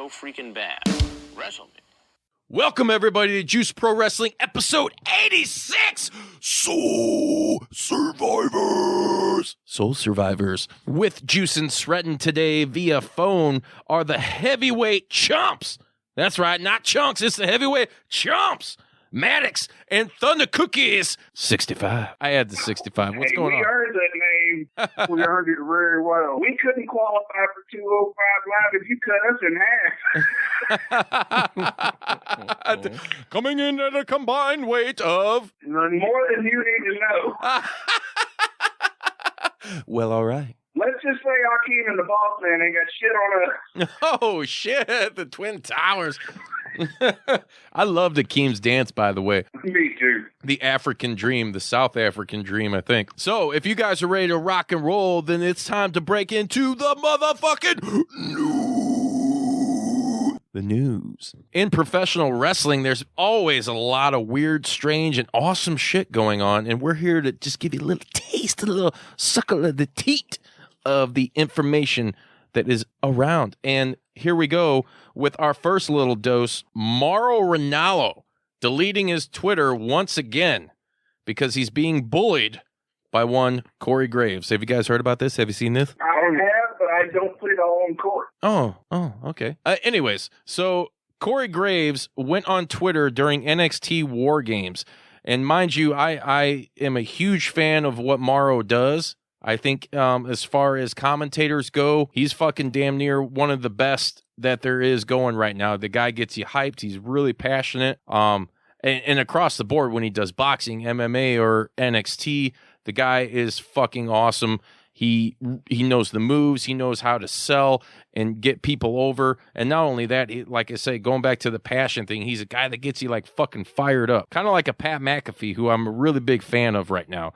so freaking bad. Wrestle me. Welcome, everybody, to Juice Pro Wrestling, episode 86, Soul Survivors. Soul Survivors. With Juice and Sreten today via phone are the Heavyweight Chumps. That's right, not chunks, it's the Heavyweight Chumps. Mattox and Thunder Cookies. 65. I had the 65. What's going on? We heard that name. We heard it very well. We couldn't qualify for 205 Live if you cut us in half. Coming in at a combined weight of... More than you need to know. Well, all right. Let's just say Akeem and the Boss Man ain't got shit on us. Oh, shit. The Twin Towers. I love Akeem's dance, by the way. Me too. The African Dream, the South African Dream, I think. So, if you guys are ready to rock and roll, then it's time to break into the motherfucking news. The news. In professional wrestling, there's always a lot of weird, strange, and awesome shit going on, and we're here to just give you a little taste, a little suckle of the teat of the information that is around. And here we go with our first little dose. Mauro Ranallo deleting his Twitter once again because he's being bullied by one Corey Graves. Have you guys heard about this? Have you seen this? I have, but I don't put it all on court. Oh, okay. Anyways, so Corey Graves went on Twitter during NXT War Games. And mind you, I am a huge fan of what Mauro does. I think as far as commentators go, he's fucking damn near one of the best that there is going right now. The guy gets you hyped. He's really passionate. And across the board, when he does boxing, MMA, or NXT, the guy is fucking awesome. He knows the moves. He knows how to sell and get people over. And not only that, like I say, going back to the passion thing, he's a guy that gets you like fucking fired up. Kind of like a Pat McAfee, who I'm a really big fan of right now.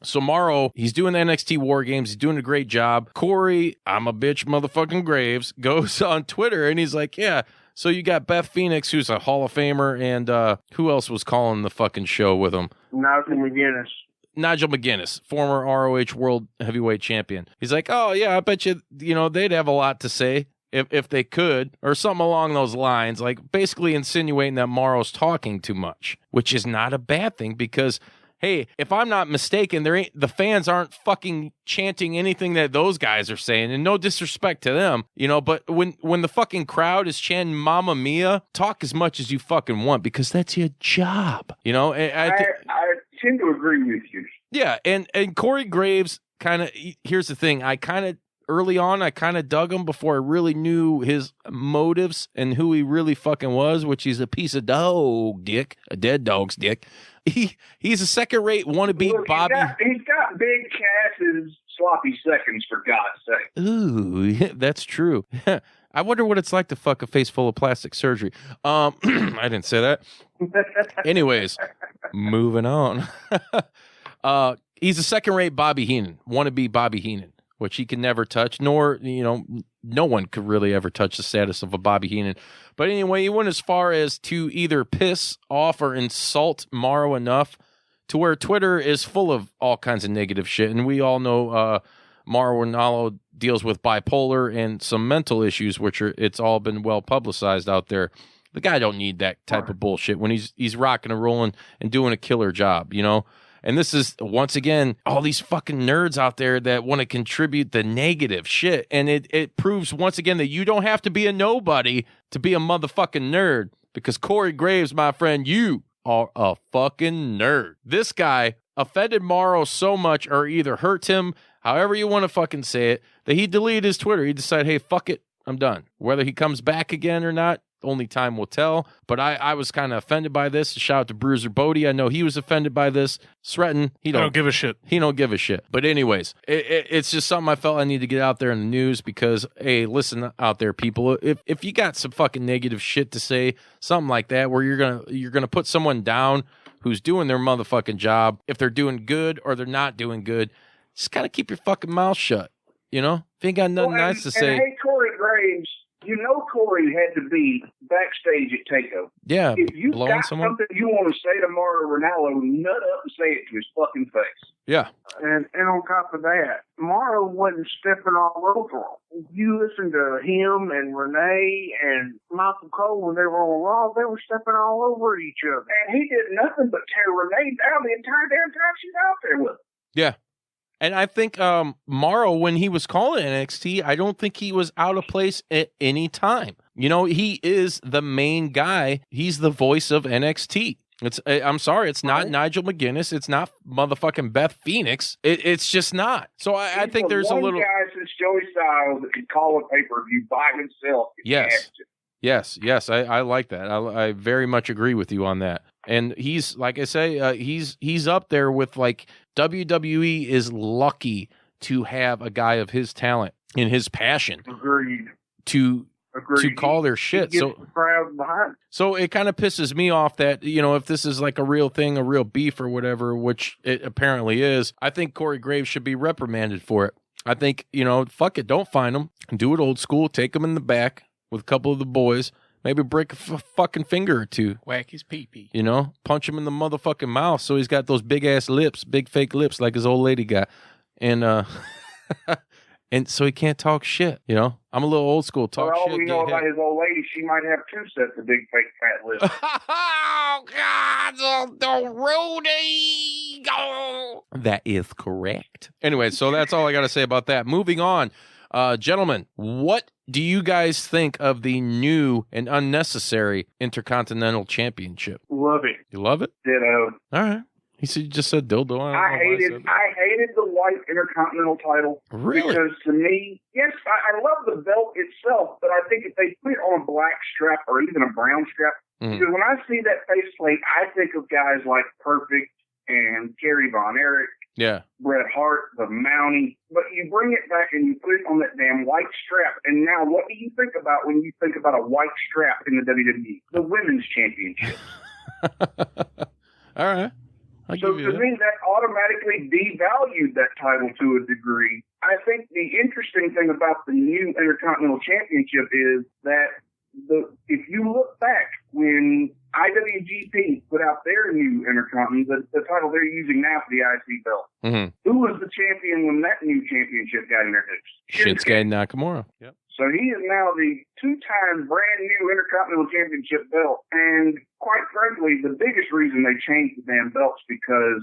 So Mauro, he's doing the NXT War Games. He's doing a great job. Corey, I'm a bitch motherfucking Graves, goes on Twitter and he's like, yeah, so you got Beth Phoenix, who's a Hall of Famer, and who else was calling the fucking show with him? Nigel McGuinness, former ROH World Heavyweight Champion. He's like, oh, yeah, I bet you they'd have a lot to say if they could, or something along those lines, like basically insinuating that Mauro's talking too much, which is not a bad thing because, hey, if I'm not mistaken, the fans aren't fucking chanting anything that those guys are saying, and no disrespect to them, but when the fucking crowd is chanting Mamma Mia, talk as much as you fucking want because that's your job, I tend to agree with you. Yeah, and Corey Graves here's the thing, early on, I kind of dug him before I really knew his motives and who he really fucking was, which he's a piece of dog dick, a dead dog's dick. He's a second-rate wannabe Bobby. He's got big Cass's sloppy seconds, for God's sake. Ooh, that's true. I wonder what it's like to fuck a face full of plastic surgery. I didn't say that. Anyways, moving on. He's a second-rate Bobby Heenan, wannabe Bobby Heenan, which he can never touch, nor, no one could really ever touch the status of a Bobby Heenan. But anyway, he went as far as to either piss off or insult Mauro enough to where Twitter is full of all kinds of negative shit. And we all know Mauro Ranallo deals with bipolar and some mental issues, which it's all been well publicized out there. The guy don't need that type of bullshit when he's rocking and rolling and doing a killer job, And this is, once again, all these fucking nerds out there that want to contribute the negative shit. And it proves, once again, that you don't have to be a nobody to be a motherfucking nerd. Because Corey Graves, my friend, you are a fucking nerd. This guy offended Mauro so much, or either hurt him, however you want to fucking say it, that he deleted his Twitter. He decided, hey, fuck it, I'm done. Whether he comes back again or not, only time will tell. But I was kind of offended by this. Shout out to Bruiser Bodie. I know he was offended by this. Sreten, I don't give a shit. He don't give a shit. But anyways, it's just something I felt I need to get out there in the news because, hey, listen out there, people. If you got some fucking negative shit to say, something like that, where you're gonna put someone down who's doing their motherfucking job, if they're doing good or they're not doing good, just kind of keep your fucking mouth shut. If you ain't got nothing nice to say. Hey, Corey Graves, You know Corey had to be backstage at TakeOver. Yeah, if you got someone. something you want to say to Mauro Ranallo, nut up and say it to his fucking face. Yeah. And on top of that, Mauro wasn't stepping all over him. You listen to him and Renee and Michael Cole when they were on Raw, they were stepping all over each other. And he did nothing but tear Renee down the entire damn time she's out there with him. Yeah. And I think Mauro, when he was calling NXT, I don't think he was out of place at any time. You know, he is the main guy. He's the voice of NXT. I'm sorry, it's not Nigel McGuinness. It's not motherfucking Beth Phoenix. It's just not. So I think there's a little guy since Joey Styles that could call a pay-per-view by himself. Yes. I like that. I very much agree with you on that. And he's, like I say, he's up there with, like, WWE is lucky to have a guy of his talent and his passion. Agreed. To call their shit. So the crowd behind. So it kind of pisses me off that, you know, if this is like a real thing, a real beef or whatever, which it apparently is, I think Corey Graves should be reprimanded for it. I think, you know, fuck it, don't fine him. Do it old school. Take him in the back with a couple of the boys. Maybe break a fucking finger or two. Whack his pee-pee. You know, punch him in the motherfucking mouth so he's got those big-ass lips, big fake lips like his old lady got. And and so he can't talk shit, you know? I'm a little old school. Talk shit. All we know about his old lady, she might have 2 sets of big fake fat lips. Oh, God, Rudy. Oh. That is correct. Anyway, so that's all I got to say about that. Moving on. Gentlemen, what do you guys think of the new and unnecessary Intercontinental Championship? Love it. You love it? Ditto. All right. He said you just said dildo. I hated the white Intercontinental title. Really? Because to me, yes, I love the belt itself, but I think if they put it on a black strap or even a brown strap, because when I see that faceplate, I think of guys like Perfect and Kerry Von Erich. Yeah. Bret Hart, the Mountie. But you bring it back and you put it on that damn white strap. And now what do you think about when you think about a white strap in the WWE? The Women's Championship. All right. So to me, that automatically devalued that title to a degree. I think the interesting thing about the new Intercontinental Championship is that if you look back when IWGP put out their new Intercontinental, the title they're using now for the IC belt, who was the champion when that new championship got introduced? Shinsuke Nakamura. Yep. So he is now the 2-time brand new Intercontinental Championship belt. And quite frankly, the biggest reason they changed the damn belts because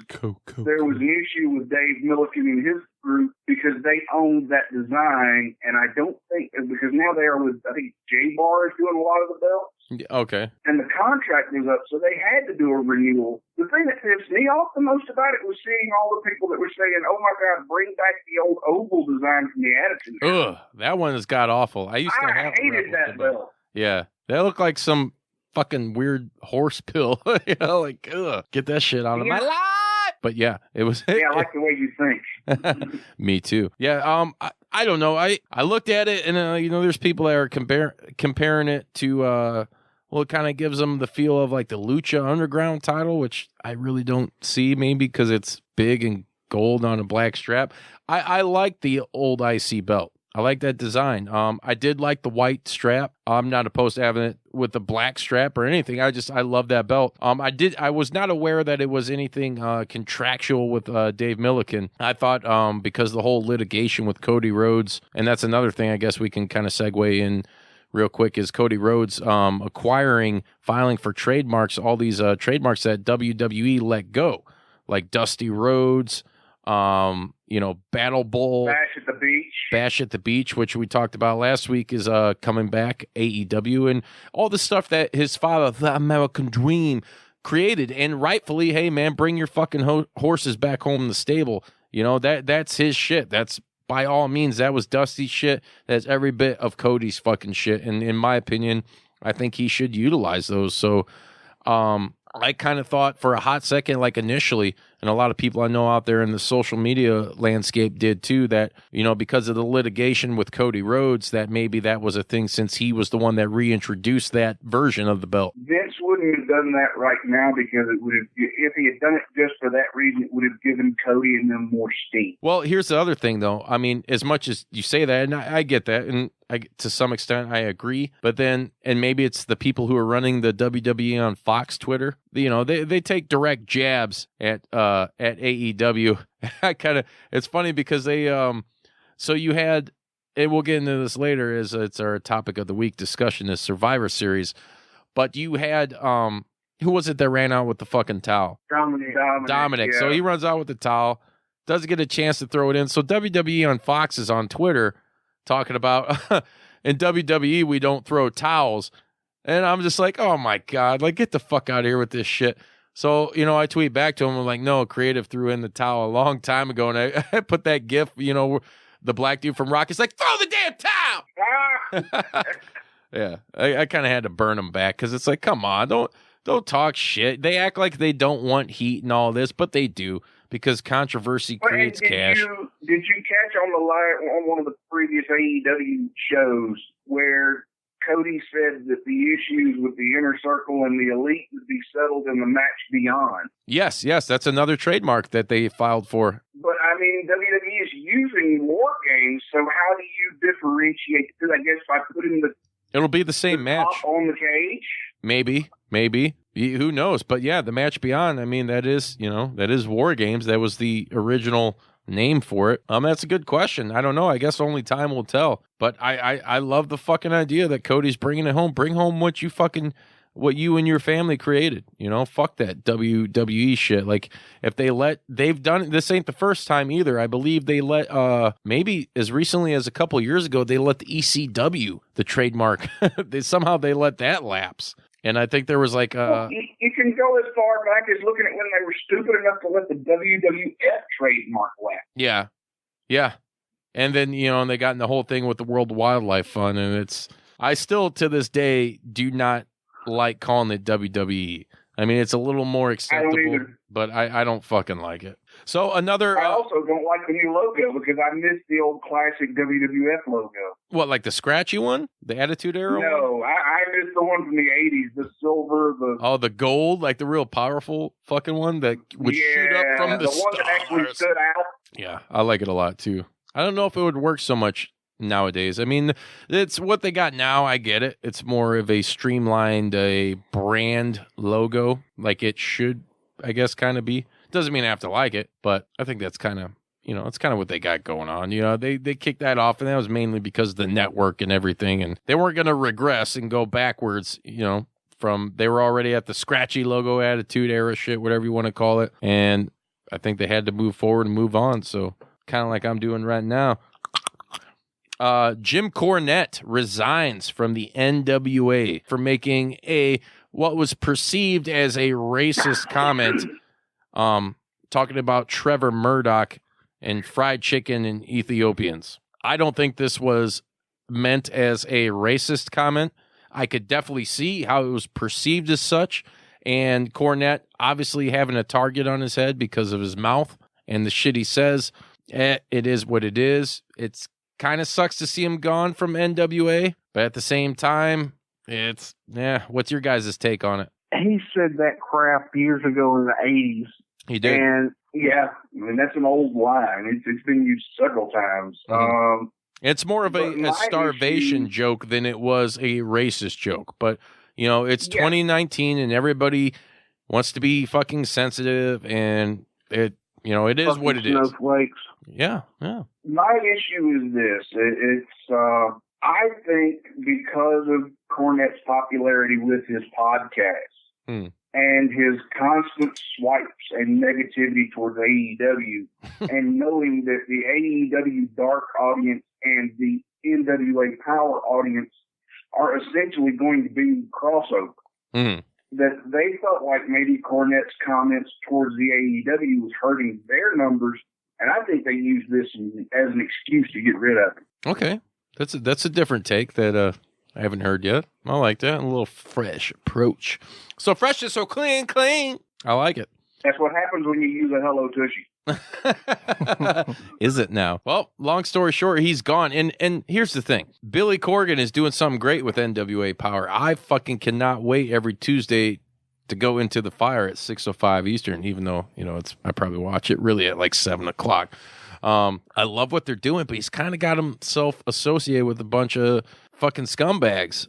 there was an issue with Dave Milliken and his group because they owned that design. And I don't think, because now they are with, I think J-Bar is doing a lot of the belts. Okay. And the contract was up, so they had to do a renewal. The thing that pissed me off the most about it was seeing all the people that were saying, oh my God, bring back the old oval design from the Attitude Era. Ugh, that one has got awful. I hated that belt. Yeah, that looked like some fucking weird horse pill. You know, like, ugh, get that shit out of my life. But yeah, it was. Yeah, I like the way you think. Me too. Yeah. I don't know. I looked at it and you know, there's people that are comparing it to well, it kind of gives them the feel of like the Lucha Underground title, which I really don't see, maybe because it's big and gold on a black strap. I like the old IC belt. I like that design. I did like the white strap. I'm not opposed to having it with the black strap or anything. I love that belt. I was not aware that it was anything contractual with Dave Milliken. I thought because the whole litigation with Cody Rhodes, and that's another thing I guess we can kind of segue in real quick, is Cody Rhodes filing for trademarks, all these trademarks that WWE let go, like Dusty Rhodes, you know, Battle Bull, Bash at the Beach, which we talked about last week, is coming back, AEW, and all the stuff that his father, the American Dream, created. And rightfully, hey man, bring your fucking horses back home in the stable. You know, that's his shit. That's, by all means, that was Dusty's shit. That's every bit of Cody's fucking shit. And in my opinion, I think he should utilize those. So I kind of thought for a hot second, like initially, and a lot of people I know out there in the social media landscape did too, that, you know, because of the litigation with Cody Rhodes, that maybe that was a thing since he was the one that reintroduced that version of the belt. Vince wouldn't have done that right now because it would have, if he had done it just for that reason, it would have given Cody and them more steam. Well, here's the other thing though. I mean, as much as you say that, and I get that, and to some extent, I agree. But then, and maybe it's the people who are running the WWE on Fox Twitter. You know, they take direct jabs at AEW. It's funny because they so you had, and we'll get into this later as it's our topic of the week discussion, is Survivor Series. But you had who was it that ran out with the fucking towel? Dominic. Yeah. So he runs out with the towel, doesn't get a chance to throw it in. So WWE on Fox is on Twitter talking about in WWE we don't throw towels. And I'm just like, oh my God, like get the fuck out of here with this shit. So, you know, I tweet back to him. I'm like, no, Creative threw in the towel a long time ago. And I put that gif, you know, the black dude from Rocky's like, throw the damn towel. Yeah, I kind of had to burn them back because it's like, come on, don't talk shit. They act like they don't want heat and all this, but they do because controversy creates cash. Did you catch on the line on one of the previous AEW shows where Cody said that the issues with the Inner Circle and the Elite would be settled in the match beyond? Yes, that's another trademark that they filed for. But I mean, WWE is using War Games, so how do you differentiate? I guess by putting it'll be the same match on the cage. Maybe. Who knows? But yeah, the match beyond. I mean, that is War Games. That was the original name for it. That's a good question. I don't know. I guess only time will tell. But I love the fucking idea that Cody's bringing it home. Bring home what you and your family created. You know, fuck that WWE shit. Like if they've done it. This ain't the first time either. I believe they let maybe as recently as a couple years ago they let the ECW, the trademark. they let that lapse. And I think there was like you can go as far back as looking at when they were stupid enough to let the WWF trademark lapse. Yeah. And then, you know, and they got in the whole thing with the World Wildlife Fund, and I still to this day do not like calling it WWE. I mean, it's a little more acceptable, but I don't fucking like it. So another... I also don't like the new logo because I miss the old classic WWF logo. What, like the scratchy one? The Attitude Era one? No, I miss the one from the 80s, the silver, the gold, like the real powerful fucking one that would shoot up from the stars. One that actually stood out. Yeah, I like it a lot too. I don't know if it would work so much nowadays. I mean, it's what they got now. I get it. It's more of a streamlined, a brand logo, like it should, I guess, kind of be. Doesn't mean I have to like it, but I think that's kind of, you know, it's kind of what they got going on. You know, they kicked that off, and that was mainly because of the network and everything, and they weren't going to regress and go backwards, you know, they were already at the scratchy logo Attitude Era shit, whatever you want to call it, and I think they had to move forward and move on, so kind of like I'm doing right now. Jim Cornette resigns from the NWA for making what was perceived as a racist comment, talking about Trevor Murdoch and fried chicken and Ethiopians. I don't think this was meant as a racist comment. I could definitely see how it was perceived as such, and Cornette obviously having a target on his head because of his mouth and the shit he says. It is what it is. It's kind of sucks to see him gone from NWA, but at the same time, what's your guys' take on it? He said that crap years ago in the 80s. He did. And yeah, I mean, that's an old line. It's been used several times. Mm-hmm. It's more of a starvation joke than it was a racist joke. But, you know, it's 2019 and everybody wants to be fucking sensitive, and it is fucking what it is. Snowflakes. Yeah. My issue is this. I think because of Cornette's popularity with his podcast and his constant swipes and negativity towards AEW, and knowing that the AEW dark audience and the NWA power audience are essentially going to be crossover, that they felt like maybe Cornette's comments towards the AEW was hurting their numbers. And I think they use this as an excuse to get rid of it. Okay. That's a different take that I haven't heard yet. I like that. A little fresh approach. So fresh is so clean. I like it. That's what happens when you use a Hello Tushy. Is it now? Well, long story short, he's gone. And here's the thing. Billy Corgan is doing something great with NWA Power. I fucking cannot wait every Tuesday to go into the fire at 6:05 Eastern, even though, you know, I probably watch it really at like 7 o'clock. I love what they're doing, but he's kind of got himself associated with a bunch of fucking scumbags.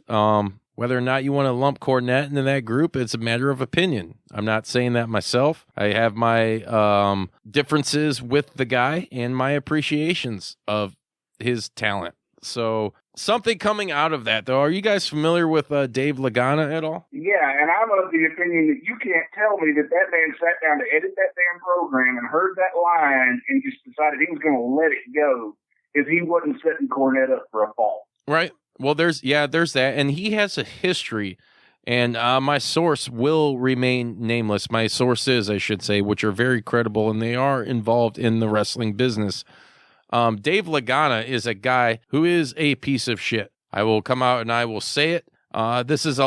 Whether or not you want to lump Cornette into that group, it's a matter of opinion. I'm not saying that myself. I have my differences with the guy and my appreciations of his talent. So something coming out of that, though. Are you guys familiar with Dave Lagana at all? Yeah, and I'm of the opinion that you can't tell me that man sat down to edit that damn program and heard that line and just decided he was going to let it go if he wasn't setting Cornette up for a fall. Right. Well, there's that. And he has a history. And my source will remain nameless. My sources, I should say, which are very credible, and they are involved in the wrestling business. Dave Lagana is a guy who is a piece of shit. I will come out and I will say it. This is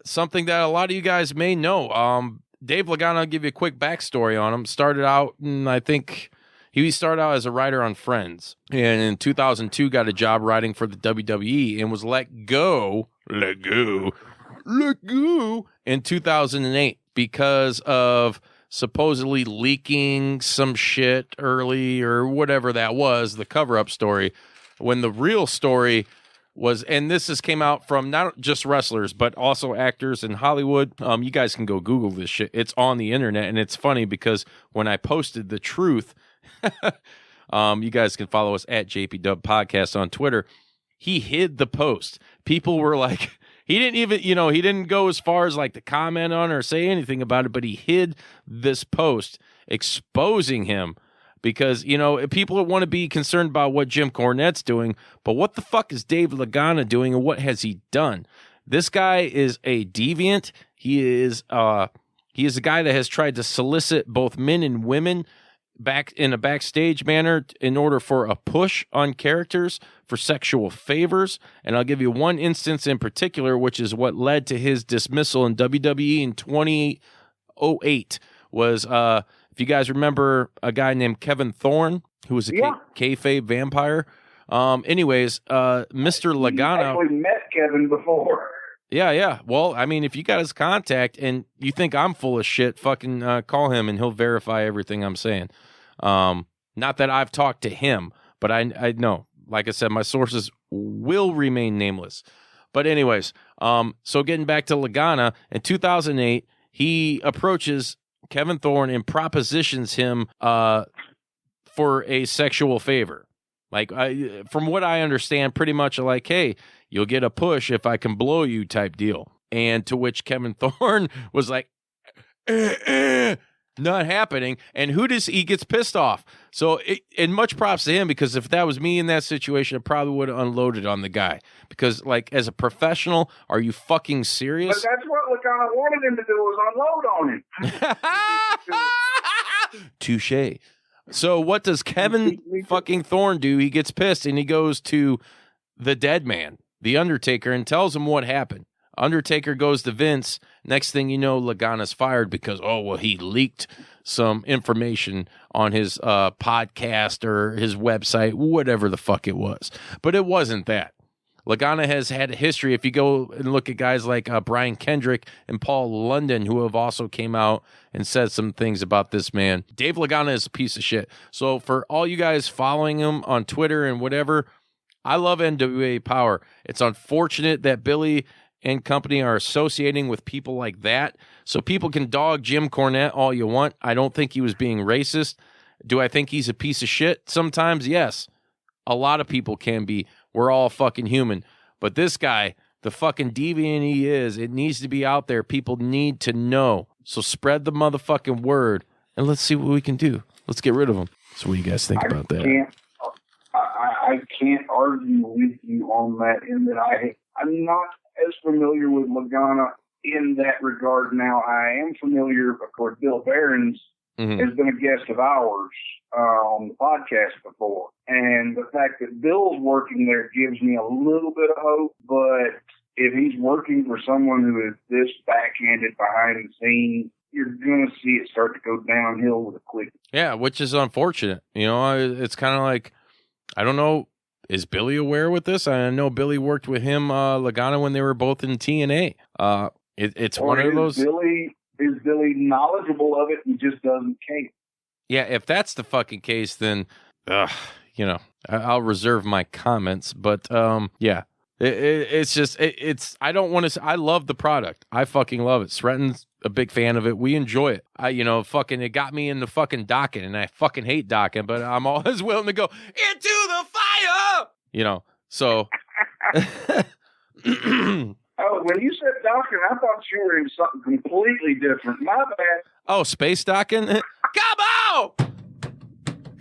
something that a lot of you guys may know. Dave Lagana, I'll give you a quick backstory on him. Started out, and I think he started out as a writer on Friends. And in 2002, got a job writing for the WWE and was let go in 2008 because of supposedly leaking some shit early or whatever that was, the cover-up story, when the real story was, and this came out from not just wrestlers, but also actors in Hollywood. You guys can go Google this shit. It's on the internet, and it's funny because when I posted the truth, you guys can follow us at JPDUB Podcast on Twitter. He hid the post. People were like, he didn't even, he didn't go as far as like to comment on or say anything about it, but he hid this post exposing him because, people want to be concerned about what Jim Cornette's doing, but what the fuck is Dave Lagana doing and what has he done? This guy is a deviant. He is a guy that has tried to solicit both men and women back in a backstage manner in order for a push on characters for sexual favors. And I'll give you one instance in particular, which is what led to his dismissal in WWE in 2008 was, if you guys remember, a guy named Kevin Thorne, who was a kayfabe vampire. Mr. Lagana. I actually met Kevin before. Yeah. Well, I mean, if you got his contact and you think I'm full of shit, fucking call him and he'll verify everything I'm saying. Not that I've talked to him, but I know, like I said, my sources will remain nameless. But anyways, so getting back to Lagana, in 2008, he approaches Kevin Thorne and propositions him for a sexual favor. Like, from what I understand, pretty much like, hey, you'll get a push if I can blow you type deal. And to which Kevin Thorne was like, not happening. And he gets pissed off. So, and much props to him, because if that was me in that situation, I probably would have unloaded on the guy. Because, like, as a professional, are you fucking serious? But that's what Lagana wanted him to do, was unload on him. Touche. So what does Kevin fucking Thorne do? He gets pissed and he goes to the dead man, the Undertaker, and tells him what happened. Undertaker goes to Vince. Next thing you know, Lagana's fired because, he leaked some information on his podcast or his website, whatever the fuck it was. But it wasn't that. Lagana has had a history. If you go and look at guys like Brian Kendrick and Paul London, who have also came out and said some things about this man. Dave Lagana is a piece of shit. So for all you guys following him on Twitter and whatever, I love NWA Power. It's unfortunate that Billy and company are associating with people like that. So people can dog Jim Cornette all you want. I don't think he was being racist. Do I think he's a piece of shit sometimes? Yes. A lot of people can be. We're all fucking human. But this guy, the fucking deviant he is, it needs to be out there. People need to know. So spread the motherfucking word, and let's see what we can do. Let's get rid of him. So what do you guys think about that? I can't argue with you on that, in that I'm not as familiar with Lagana in that regard now. I am familiar, of course, Bill Behrens has been a guest of ours on the podcast before. And the fact that Bill's working there gives me a little bit of hope, but if he's working for someone who is this backhanded behind the scenes, you're going to see it start to go downhill with a click. Yeah, which is unfortunate. It's kind of like, I don't know, is Billy aware with this? I know Billy worked with him, Lagana, when they were both in TNA. It's one of those. Is Billy knowledgeable of it and just doesn't care? Yeah, if that's the fucking case, then you know, I'll reserve my comments, but yeah. It's just I don't want to. I love the product. I fucking love it. Sreten's a big fan of it. We enjoy it. It got me into fucking docking, and I fucking hate docking, but I'm always willing to go into the fire. So. Oh, when you said docking, I thought you were in something completely different. My bad. Oh, space docking. Come on.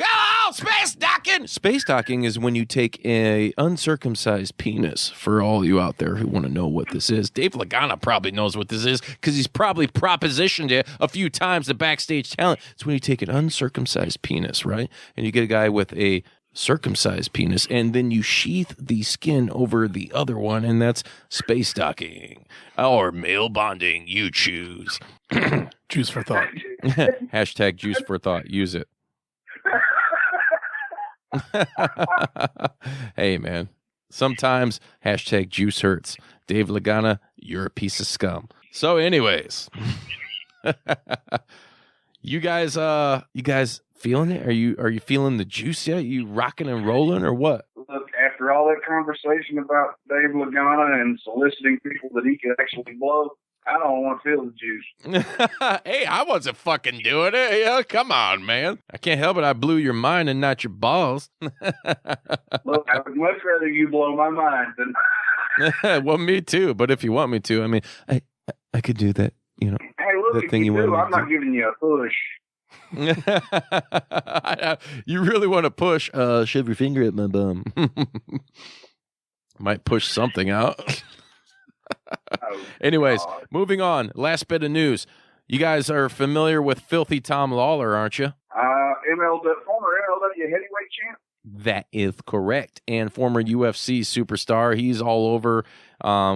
Oh, space docking! Space docking is when you take a uncircumcised penis, for all you out there who want to know what this is. Dave Lagana probably knows what this is because he's probably propositioned it a few times to backstage talent. It's when you take an uncircumcised penis, right? And you get a guy with a circumcised penis, and then you sheath the skin over the other one, and that's space docking. Or male bonding, you choose. Juice for thought. Hashtag juice for thought. Use it. Hey, man. Sometimes hashtag juice hurts. Dave Lagana, you're a piece of scum. So, anyways, you guys feeling it? Are you feeling the juice yet? You rocking and rolling or what? Look, after all that conversation about Dave Lagana and soliciting people that he could actually blow, I don't want to feel the juice. Hey, I wasn't fucking doing it. Yeah, come on, man. I can't help it. I blew your mind and not your balls. Look, I would much rather you blow my mind than. Well, me too. But if you want me to, I mean, I could do that. Hey, look, if you do, I'm not giving you a push. You really want to push? Shove your finger at my bum. Might push something out. Oh, anyways, God. Moving on. Last bit of news. You guys are familiar with Filthy Tom Lawlor, aren't you? Former MLW heavyweight champ. That is correct. And former UFC superstar. He's all over.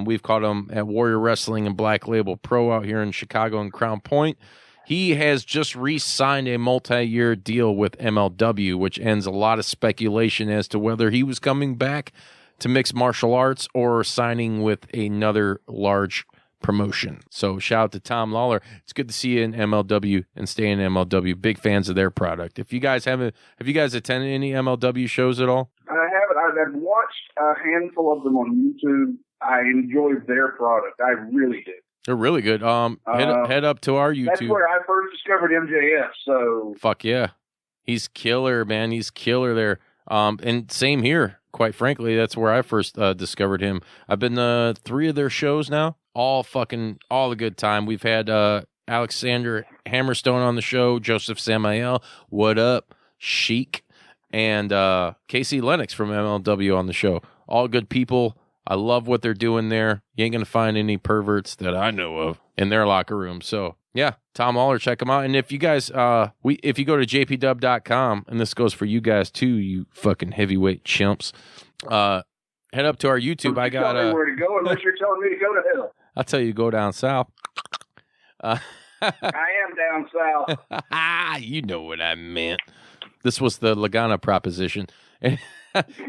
We've caught him at Warrior Wrestling and Black Label Pro out here in Chicago and Crown Point. He has just re-signed a multi-year deal with MLW, which ends a lot of speculation as to whether he was coming back to mixed martial arts or signing with another large promotion. So shout out to Tom Lawlor. It's good to see you in MLW and stay in MLW. Big fans of their product. Have you guys attended any MLW shows at all? I haven't. I've watched a handful of them on YouTube. I enjoy their product. I really do. They're really good. Head up to our YouTube. That's where I first discovered MJF. So fuck yeah, he's killer, man. He's killer there. And same here. Quite frankly, that's where I first discovered him. I've been to 3 of their shows now. All a good time. We've had Alexander Hammerstone on the show, Joseph Samael, what up, Sheik, and Casey Lennox from MLW on the show. All good people. I love what they're doing there. You ain't going to find any perverts that I know of in their locker room. So, yeah, Tom Lawlor, check him out. And if you guys, if you go to jpdub.com, and this goes for you guys too, you fucking heavyweight chimps, head up to our YouTube. I got tell me where to go unless you're telling me to go to hell. I'll tell you, go down south. I am down south. You know what I meant. This was the Lagana proposition.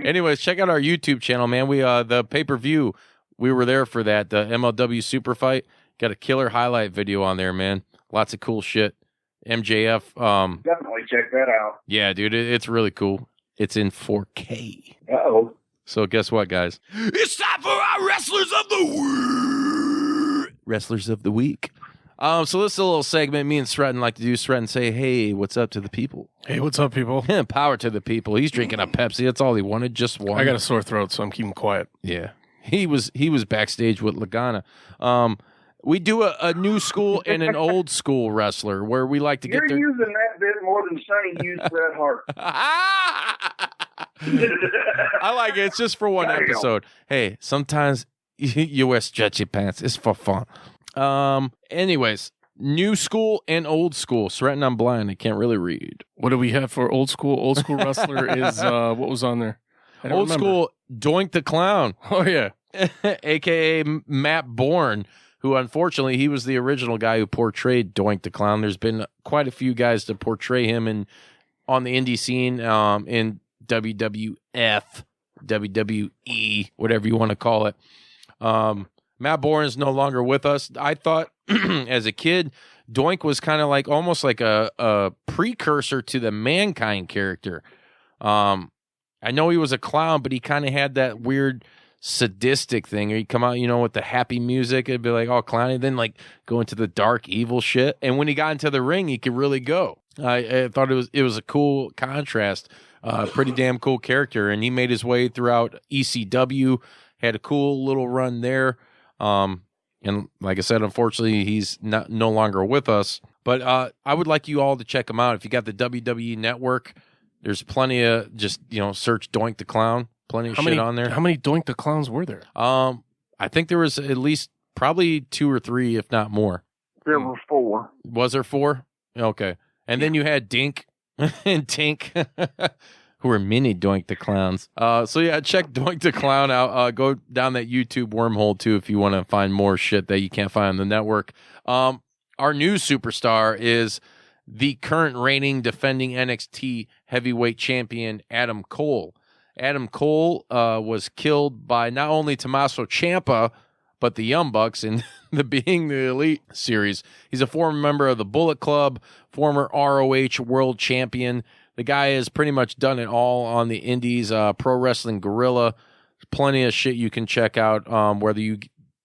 Anyways, check out our YouTube channel, man. We the pay-per-view, we were there for that. The MLW Super Fight. Got a killer highlight video on there, man. Lots of cool shit. MJF. Definitely check that out. Yeah, dude, it's really cool. It's in 4K. Uh-oh. So guess what, guys? It's time for our Wrestlers of the Week. Wrestlers of the Week. So this is a little segment me and Sreten like to do. Sreten say, hey, what's up to the people? Hey, what's up, people? Power to the people. He's drinking a Pepsi. That's all he wanted, just one. I got a sore throat, so I'm keeping quiet. Yeah. He was backstage with Lagana. We do a new school and an old school wrestler where we like to get You're using that bit more than saying use Bret Hart. I like it. It's just for one episode. Hey, sometimes you wear stretchy pants. It's for fun. Anyways, new school and old school. Sreten, I'm blind. I can't really read. What do we have for old school? Old school wrestler is what was on there? Old school Doink the Clown. Oh yeah, a.k.a. Matt Bourne, who unfortunately he was the original guy who portrayed Doink the Clown. There's been quite a few guys to portray him on the indie scene, in WWF, WWE, whatever you want to call it. Matt Bourne is no longer with us. I thought as a kid, Doink was kind of like almost like a precursor to the Mankind character. I know he was a clown, but he kind of had that weird sadistic thing. Or he'd come out, with the happy music. It'd be like all clowny, then like go into the dark evil shit. And when he got into the ring, he could really go. I thought it was a cool contrast. Pretty damn cool character, and he made his way throughout ECW. Had a cool little run there. And like I said, unfortunately, he's no longer with us. But I would like you all to check him out. If you got the WWE Network, there's plenty of just, search Doink the Clown. Plenty of shit on there. How many Doink the Clowns were there? I think there was at least probably 2 or 3, if not more. There were 4. Was there 4? Okay. And then you had Dink and Tink, who were mini Doink the Clowns. So yeah, check Doink the Clown out. Go down that YouTube wormhole too if you want to find more shit that you can't find on the network. Our new superstar is the current reigning defending NXT heavyweight champion, Adam Cole. Adam Cole was killed by not only Tommaso Ciampa, but the Young Bucks in the Being the Elite series. He's a former member of the Bullet Club, former ROH world champion. The guy has pretty much done it all on the indies, Pro Wrestling Guerrilla. Plenty of shit you can check out, whether you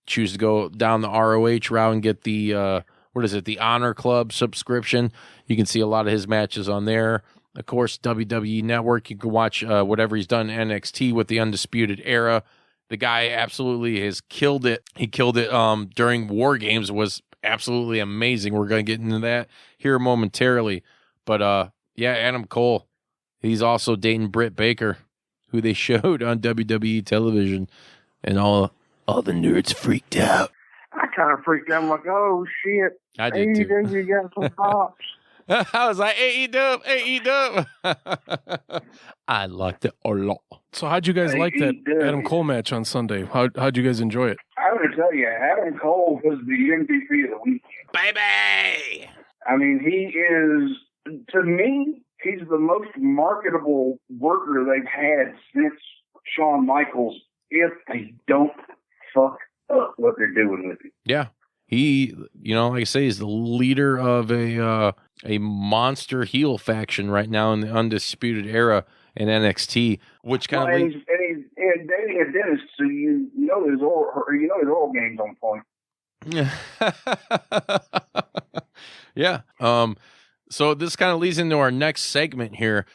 choose to go down the ROH route and get the, the Honor Club subscription. You can see a lot of his matches on there. Of course, WWE Network, you can watch whatever he's done in NXT with the Undisputed Era. The guy absolutely has killed it. He killed it during War Games. It was absolutely amazing. We're going to get into that here momentarily. But, yeah, Adam Cole. He's also dating Britt Baker, who they showed on WWE television. And all the nerds freaked out. I kind of freaked out. I'm like, oh, shit. I did, too. You got some pops. I was like, AEW. I liked it a lot. So how'd you guys like that Adam Cole match on Sunday? How'd you guys enjoy it? I'm going to tell you, Adam Cole was the MVP of the weekend. Baby! I mean, he is, to me, he's the most marketable worker they've had since Shawn Michaels, if they don't fuck up what they're doing with it. Yeah. He, like I say, is the leader of a monster heel faction right now in the Undisputed Era in NXT, which kind of and he's dating a dentist, so you know his oral game's on point. Yeah. So this kind of leads into our next segment here,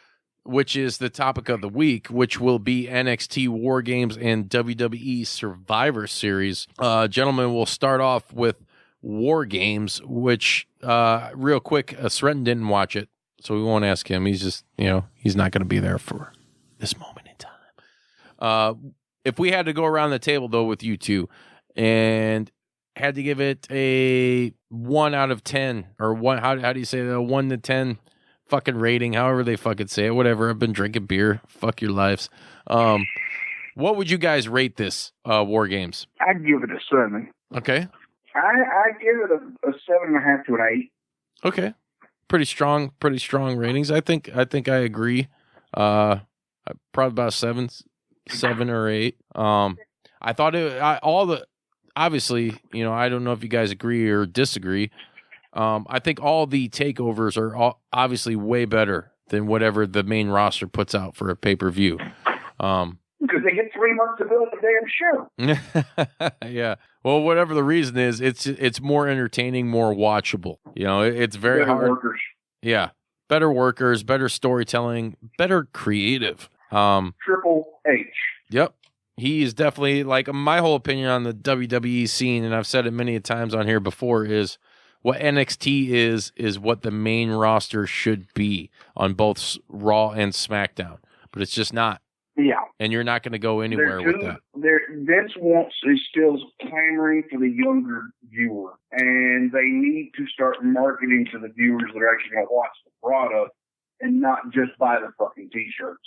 which is the topic of the week, which will be NXT War Games and WWE Survivor Series. Gentlemen, we'll start off with War Games, which, real quick, Sreten didn't watch it, so we won't ask him. He's just, he's not going to be there for this moment in time. If we had to go around the table, though, with you two, and had to give it a 1 out of 10, or one, how do you say that, a 1 to 10 fucking rating, however they fucking say it, whatever. I've been drinking beer. Fuck your lives. What would you guys rate this War Games? I'd give it a 7. Okay. I give it a 7.5 to an 8. Okay. Pretty strong ratings. I think I agree. Probably about 7 or 8. I thought obviously, I don't know if you guys agree or disagree. I think all the takeovers are obviously way better than whatever the main roster puts out for a pay-per-view. Because they get 3 months to build the damn show. Yeah. Well, whatever the reason is, it's more entertaining, more watchable. It's very better hard. Workers. Yeah. Better workers, better storytelling, better creative. Triple H. Yep. He is definitely, like, my whole opinion on the WWE scene, and I've said it many times on here before, is what NXT is what the main roster should be on both Raw and SmackDown. But it's just not. Yeah. And you're not going to go anywhere with that. Vince is still clamoring for the younger viewer. And they need to start marketing to the viewers that are actually going to watch the product and not just buy the fucking T-shirts.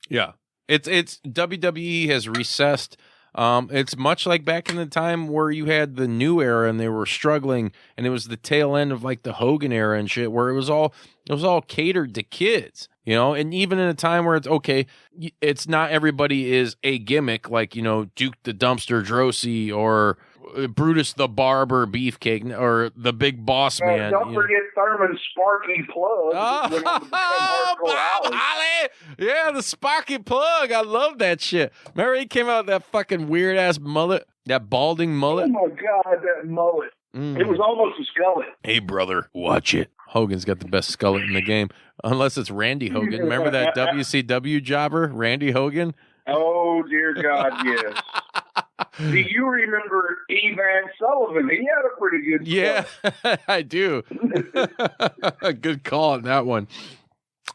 Yeah. It's WWE has recessed. It's much like back in the time where you had the new era and they were struggling, and it was the tail end of like the Hogan era and shit, where it was all catered to kids, and even in a time where it's okay, it's not everybody is a gimmick, like, Duke the Dumpster Droese or Brutus the Barber Beefcake or the Big Boss Man. Don't forget Thurman Sparky Plug. Oh, Bob Holly! Yeah, the Sparky Plug. I love that shit. Remember he came out with that fucking weird ass mullet, that balding mullet. Oh my God, that mullet! It was almost a skullet. Hey brother, watch it. Hogan's got the best skullet in the game, unless it's Randy Hogan. Remember that WCW jobber, Randy Hogan? Oh dear God, yes. Do you remember Evan Sullivan? He had a pretty good Yeah, I do. Good call on that one.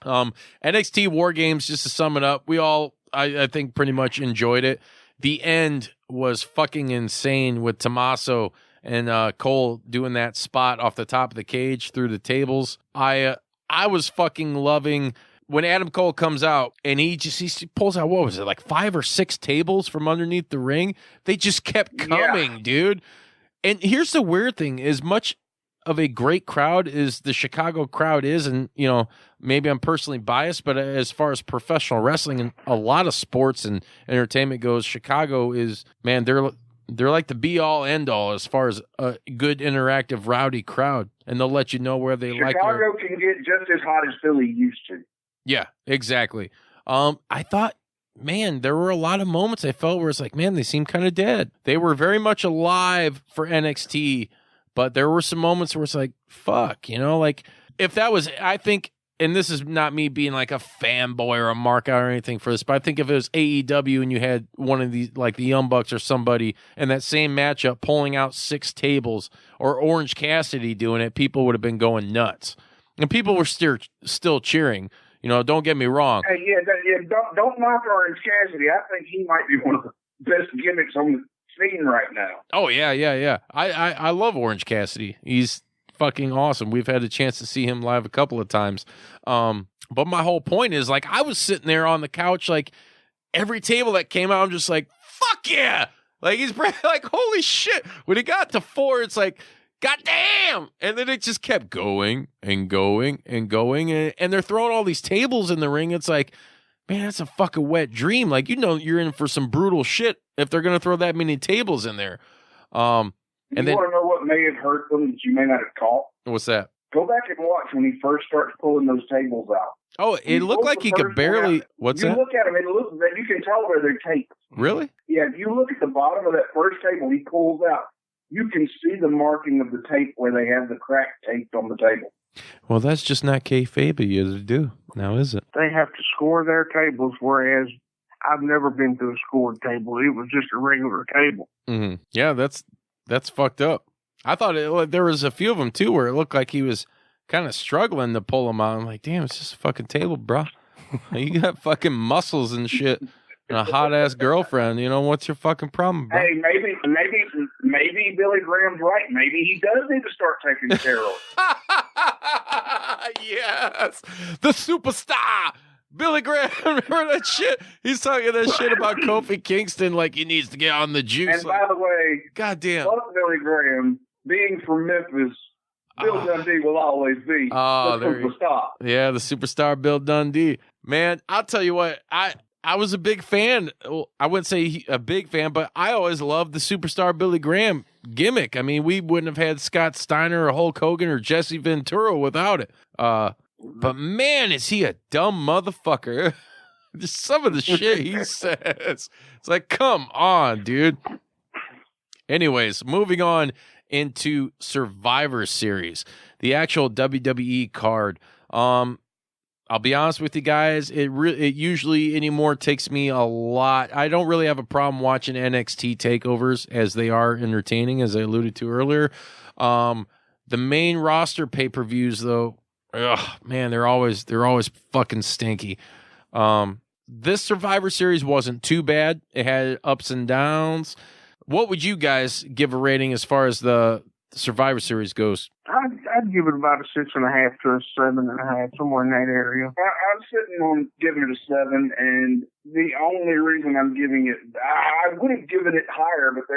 NXT War Games, just to sum it up, we all, I think, pretty much enjoyed it. The end was fucking insane with Tommaso and Cole doing that spot off the top of the cage through the tables. I was fucking loving when Adam Cole comes out and he pulls out, what was it, like 5 or 6 tables from underneath the ring? They just kept coming, dude. And here's the weird thing, as much of a great crowd as the Chicago crowd is, and, you know, maybe I'm personally biased, but as far as professional wrestling and a lot of sports and entertainment goes, Chicago is, man, they're like the be-all, end-all as far as a good, interactive, rowdy crowd, and they'll let you know where they like your... Chicago can get just as hot as Philly used to. Yeah, exactly. I thought, man, there were a lot of moments I felt where it's like, man, they seem kind of dead. They were very much alive for NXT, but there were some moments where it's like, fuck, you know, like if that was, I think, and this is not me being like a fanboy or a mark out or anything for this, but I think if it was AEW and you had one of these, like the Young Bucks or somebody in that same matchup pulling out 6 tables, or Orange Cassidy doing it, people would have been going nuts. And people were still cheering. You know, don't get me wrong. Hey, don't knock Orange Cassidy. I think he might be one of the best gimmicks on the scene right now. Oh, yeah. I love Orange Cassidy. He's fucking awesome. We've had a chance to see him live a couple of times. But my whole point is, like, I was sitting there on the couch, like, every table that came out, I'm just like, fuck yeah! Like, he's like, holy shit. When it got to 4, it's like, God damn! And then it just kept going and going and going. And they're throwing all these tables in the ring. It's like, man, that's a fucking wet dream. Like, you know, you're in for some brutal shit if they're going to throw that many tables in there. You want to know what may have hurt them that you may not have caught? What's that? Go back and watch when he first starts pulling those tables out. Oh, it looked like he could barely... What's that? You look at him, you can tell where they're taped. Really? Yeah, if you look at the bottom of that first table he pulls out, you can see the marking of the tape where they have the crack taped on the table. Well, that's just not kayfabe to do, now is it? They have to score their tables, whereas I've never been to a scored table. It was just a regular table. Mm-hmm. Yeah, that's fucked up. I thought there was a few of them, too, where it looked like he was kind of struggling to pull them out. I'm like, damn, it's just a fucking table, bro. You got fucking muscles and shit and a hot-ass girlfriend. You know, what's your fucking problem, bro? Hey, maybe Billy Graham's right. Maybe he does need to start taking steroids. Yes. The superstar. Billy Graham, remember that shit? He's talking that shit about Kofi Kingston like he needs to get on the juice. And by the way, goddamn, fuck Billy Graham. Being from Memphis, Bill Dundee will always be the superstar. Yeah, the superstar Bill Dundee. Man, I'll tell you what, I was a big fan. I wouldn't say a big fan, but I always loved the superstar Billy Graham gimmick. I mean, we wouldn't have had Scott Steiner or Hulk Hogan or Jesse Ventura without it. But man, is he a dumb motherfucker. Just some of the shit he says. It's like, come on, dude. Anyways, moving on into Survivor Series, the actual WWE card. I'll be honest with you guys, it usually anymore takes me a lot. I don't really have a problem watching NXT takeovers, as they are entertaining, as I alluded to earlier. The main roster pay-per-views, though, man, they're always fucking stinky. This Survivor Series wasn't too bad. It had ups and downs. What would you guys give a rating as far as the Survivor Series goes? I'd give it about a 6.5 to a 7.5, somewhere in that area. I'm sitting on giving it a 7, and the only reason I'm giving it, I would have given it higher, but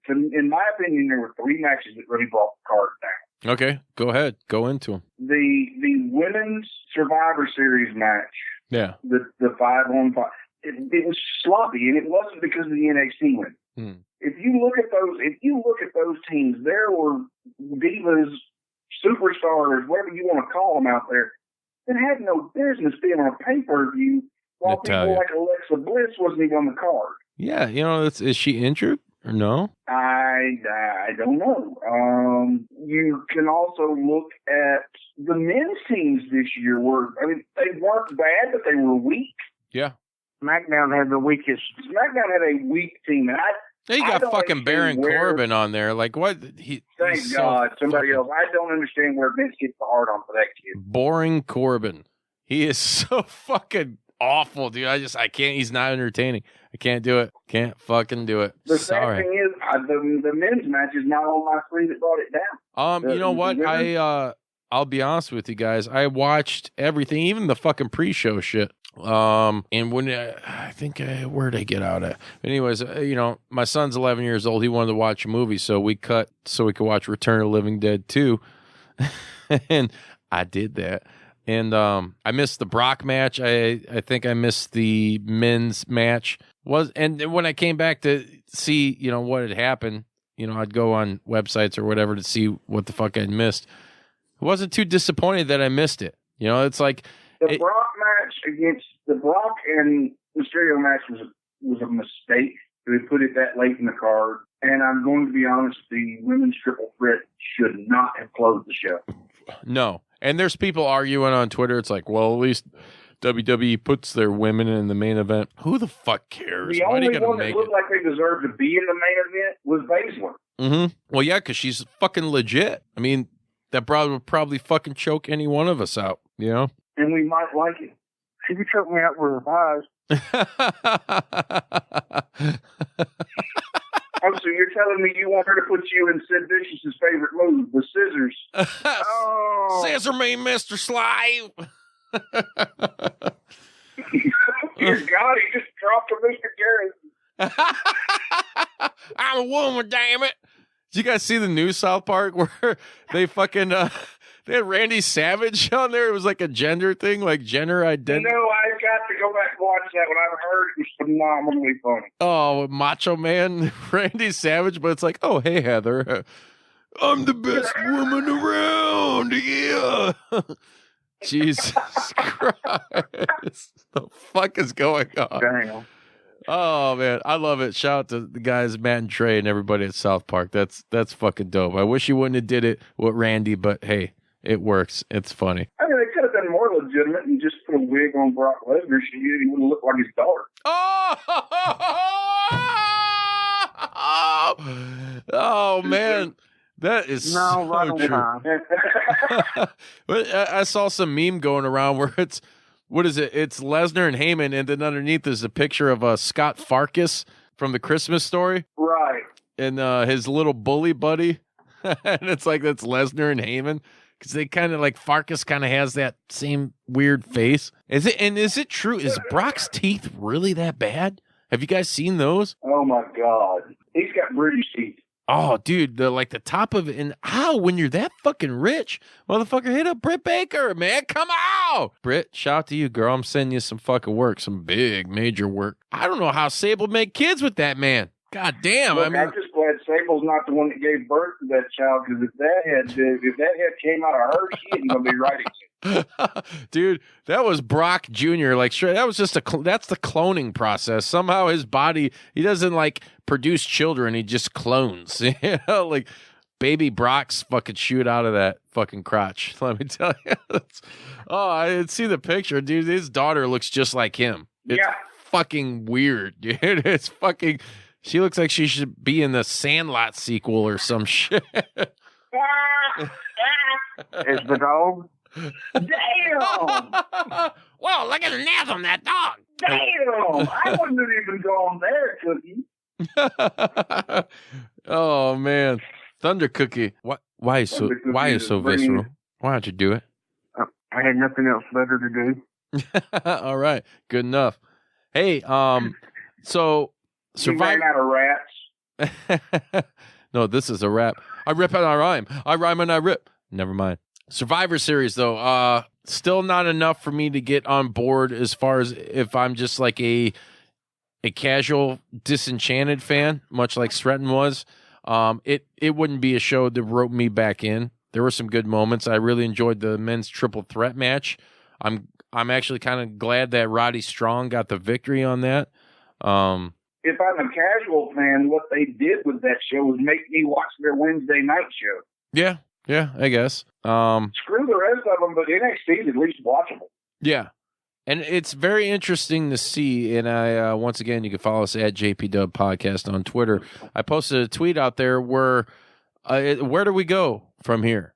in my opinion, there were 3 matches that really brought the card down. Okay, go ahead. Go into them. The women's Survivor Series match, yeah, the 5-on-5, it was sloppy, and it wasn't because of the NXT win. if you look at those teams, there were divas, superstars, whatever you want to call them out there, that had no business being on a pay-per-view, while people like Alexa Bliss wasn't even on the card. Yeah, is she injured or no? I don't know. You can also look at the men's teams this year. They weren't bad, but they were weak. Yeah. SmackDown had the weakest. SmackDown had a weak team, and They got fucking Baron Corbin on there. Like, what? Thank God. Somebody else. I don't understand where Vince gets the hard on for that kid. Boring Corbin. He is so fucking awful, dude. I can't. He's not entertaining. I can't do it. Can't fucking do it. The sad thing is, the men's match is not on my screen that brought it down. You know what? I'll be honest with you guys. I watched everything, even the fucking pre-show shit. And when where'd I get out at? Anyways, my son's 11 years old. He wanted to watch a movie, so we cut so we could watch Return of the Living Dead 2. And I did that. And I missed the Brock match. I think I missed the men's match. And when I came back to see, what had happened, I'd go on websites or whatever to see what the fuck I'd missed. I wasn't too disappointed that I missed it. It's like the Brock match against the Brock and Mysterio match was a mistake. They put it that late in the card. And I'm going to be honest, the women's triple threat should not have closed the show. No. And there's people arguing on Twitter. It's like, well, at least WWE puts their women in the main event. Who the fuck cares? The only one that looked like they deserved to be in the main event was Baszler. Mm-hmm. Well, yeah, because she's fucking legit. I mean, that would probably fucking choke any one of us out, And we might like it. She could choke me out with her eyes. Oh, so you're telling me you want her to put you in Sid Vicious's favorite move, the scissors? Scissor me, Mr. Slave. Dear God, he just dropped a Mr. Garrison. I'm a woman, damn it. Did you guys see the new South Park where they fucking they had Randy Savage on there? It was like a gender thing, like gender identity. I've got to go back and watch that one. I've heard it was phenomenally funny. Oh, Macho Man Randy Savage, but it's like, oh, hey, Heather. I'm the best woman around, yeah. Jesus Christ. The fuck is going on? Damn. Oh, man. I love it. Shout out to the guys, Matt and Trey, and everybody at South Park. That's fucking dope. I wish you wouldn't have did it with Randy, but hey, it works. It's funny. I mean, they could have been more legitimate and just put a wig on Brock Lesnar. He would look like his daughter. Oh man. That is so true. I saw some meme going around where it's Lesnar and Heyman, and then underneath is a picture of Scott Farkas from the Christmas Story. Right. And his little bully buddy. And it's like that's Lesnar and Heyman. Because they kind of like Farkas kind of has that same weird face. Is it true? Is Brock's teeth really that bad? Have you guys seen those? Oh my God. He's got British teeth. Oh, dude, the top of it. And how, when you're that fucking rich, motherfucker, hit up Britt Baker, man. Come on. Britt, shout out to you, girl. I'm sending you some fucking work, some big, major work. I don't know how Sable made kids with that man. God damn. Look, I'm just glad Sable's not the one that gave birth to that child, because if that head came out of her, she ain't going to be right again. Dude, that was Brock Jr. Like, sure, that was just that's the cloning process. Somehow his body, he doesn't like produce children, he just clones. Like baby Brock's fucking shoot out of that fucking crotch. Let me tell you. I didn't see the picture, dude. His daughter looks just like him. It's fucking weird, dude. It's fucking. She looks like she should be in the Sandlot sequel or some shit. Is the dog? Damn! Whoa, look at the nails on that dog. Damn! I wouldn't have even gone there, Cookie. Oh man, Thunder Cookie. What? Why is so visceral? Why don't you do it? I had nothing else better to do. All right, good enough. Hey, so Survivor out of rats. No, this is a rap. I rip and I rhyme. I rhyme and I rip. Never mind. Survivor Series, though, still not enough for me to get on board as far as if I'm just like a a casual Disenchanted fan, much like Sreten was, it wouldn't be a show that wrote me back in. There were some good moments. I really enjoyed the men's triple threat match. I'm actually kind of glad that Roddy Strong got the victory on that. If I'm a casual fan, what they did with that show was make me watch their Wednesday night show. Yeah, I guess. Screw the rest of them, but NXT is at least watchable. Yeah. And it's very interesting to see, and I once again, you can follow us at JPDUB Podcast on Twitter. I posted a tweet out there where do we go from here?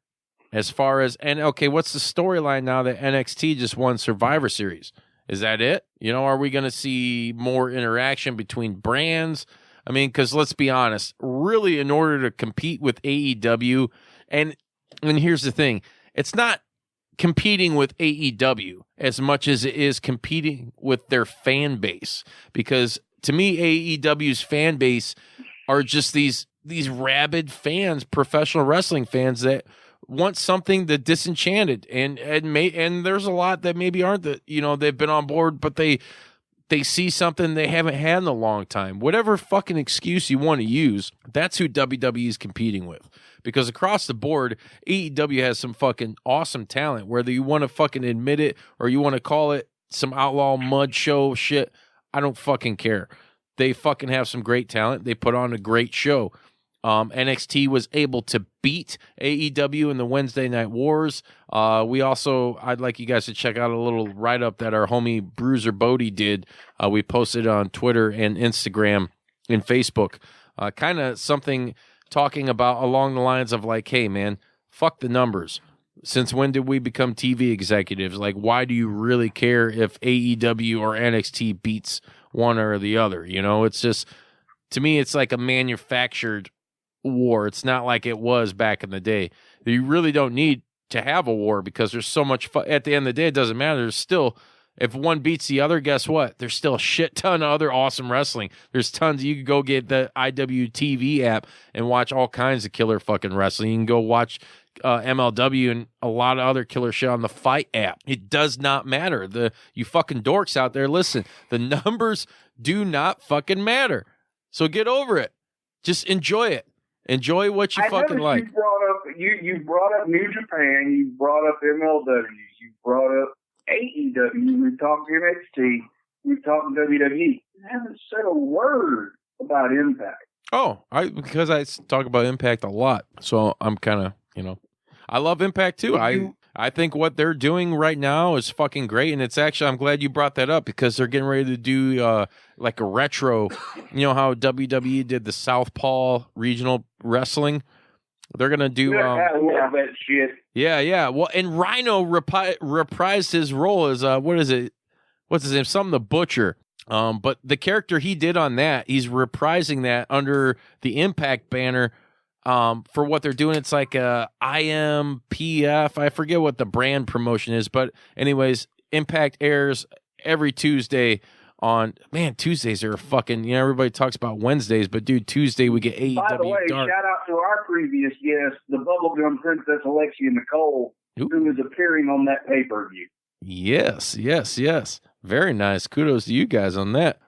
As far as, and okay, what's the storyline now that NXT just won Survivor Series? Is that it? You know, are we going to see more interaction between brands? I mean, because let's be honest, really, in order to compete with AEW, and here's the thing, it's not competing with AEW as much as it is competing with their fan base. Because to me, AEW's fan base are just these rabid fans, professional wrestling fans that want something that Disenchanted, and there's a lot that maybe aren't they've been on board, but they see something they haven't had in a long time. Whatever fucking excuse you want to use, that's who WWE is competing with. Because across the board, AEW has some fucking awesome talent, whether you want to fucking admit it or you want to call it some outlaw mud show shit. I don't fucking care. They fucking have some great talent. They put on a great show. NXT was able to beat AEW in the Wednesday Night Wars. I'd like you guys to check out a little write-up that our homie Bruiser Bodie did. We posted on Twitter and Instagram and Facebook. Kind of something talking about along the lines of like, hey, man, fuck the numbers. Since when did we become TV executives? Like, why do you really care if AEW or NXT beats one or the other? You know, it's just, to me, it's like a manufactured war. It's not like it was back in the day. You really don't need to have a war because there's so much at the end of the day, it doesn't matter. There's still, if one beats the other, guess what? There's still a shit ton of other awesome wrestling. There's tons. You can go get the IWTV app and watch all kinds of killer fucking wrestling. You can go watch MLW and a lot of other killer shit on the Fight app. It does not matter. You fucking dorks out there, listen, the numbers do not fucking matter. So get over it. Just enjoy it. Enjoy what you fucking like. You brought up New Japan. You brought up MLW. You brought up AEW. We talked NXT. We talked WWE. You haven't said a word about Impact. Oh, because I talk about Impact a lot, so I'm kind of, I love Impact too. I think what they're doing right now is fucking great, and it's actually, I'm glad you brought that up because they're getting ready to do like a retro. You know how WWE did the Southpaw regional wrestling? They're gonna do. I love that shit. Yeah. Well, and Rhino reprised his role as what is it? What's his name? Something the Butcher. But the character he did on that, he's reprising that under the Impact banner. For what they're doing, it's like a IMPF. I forget what the brand promotion is, but anyways, Impact airs every Tuesday on, man, Tuesdays are fucking, everybody talks about Wednesdays, but dude, Tuesday we get AEW By the way, Dark. shout out to our previous guest, the Bubblegum Princess Alexia Nicole, who is appearing on that pay-per-view. Yes. Very nice. Kudos to you guys on that.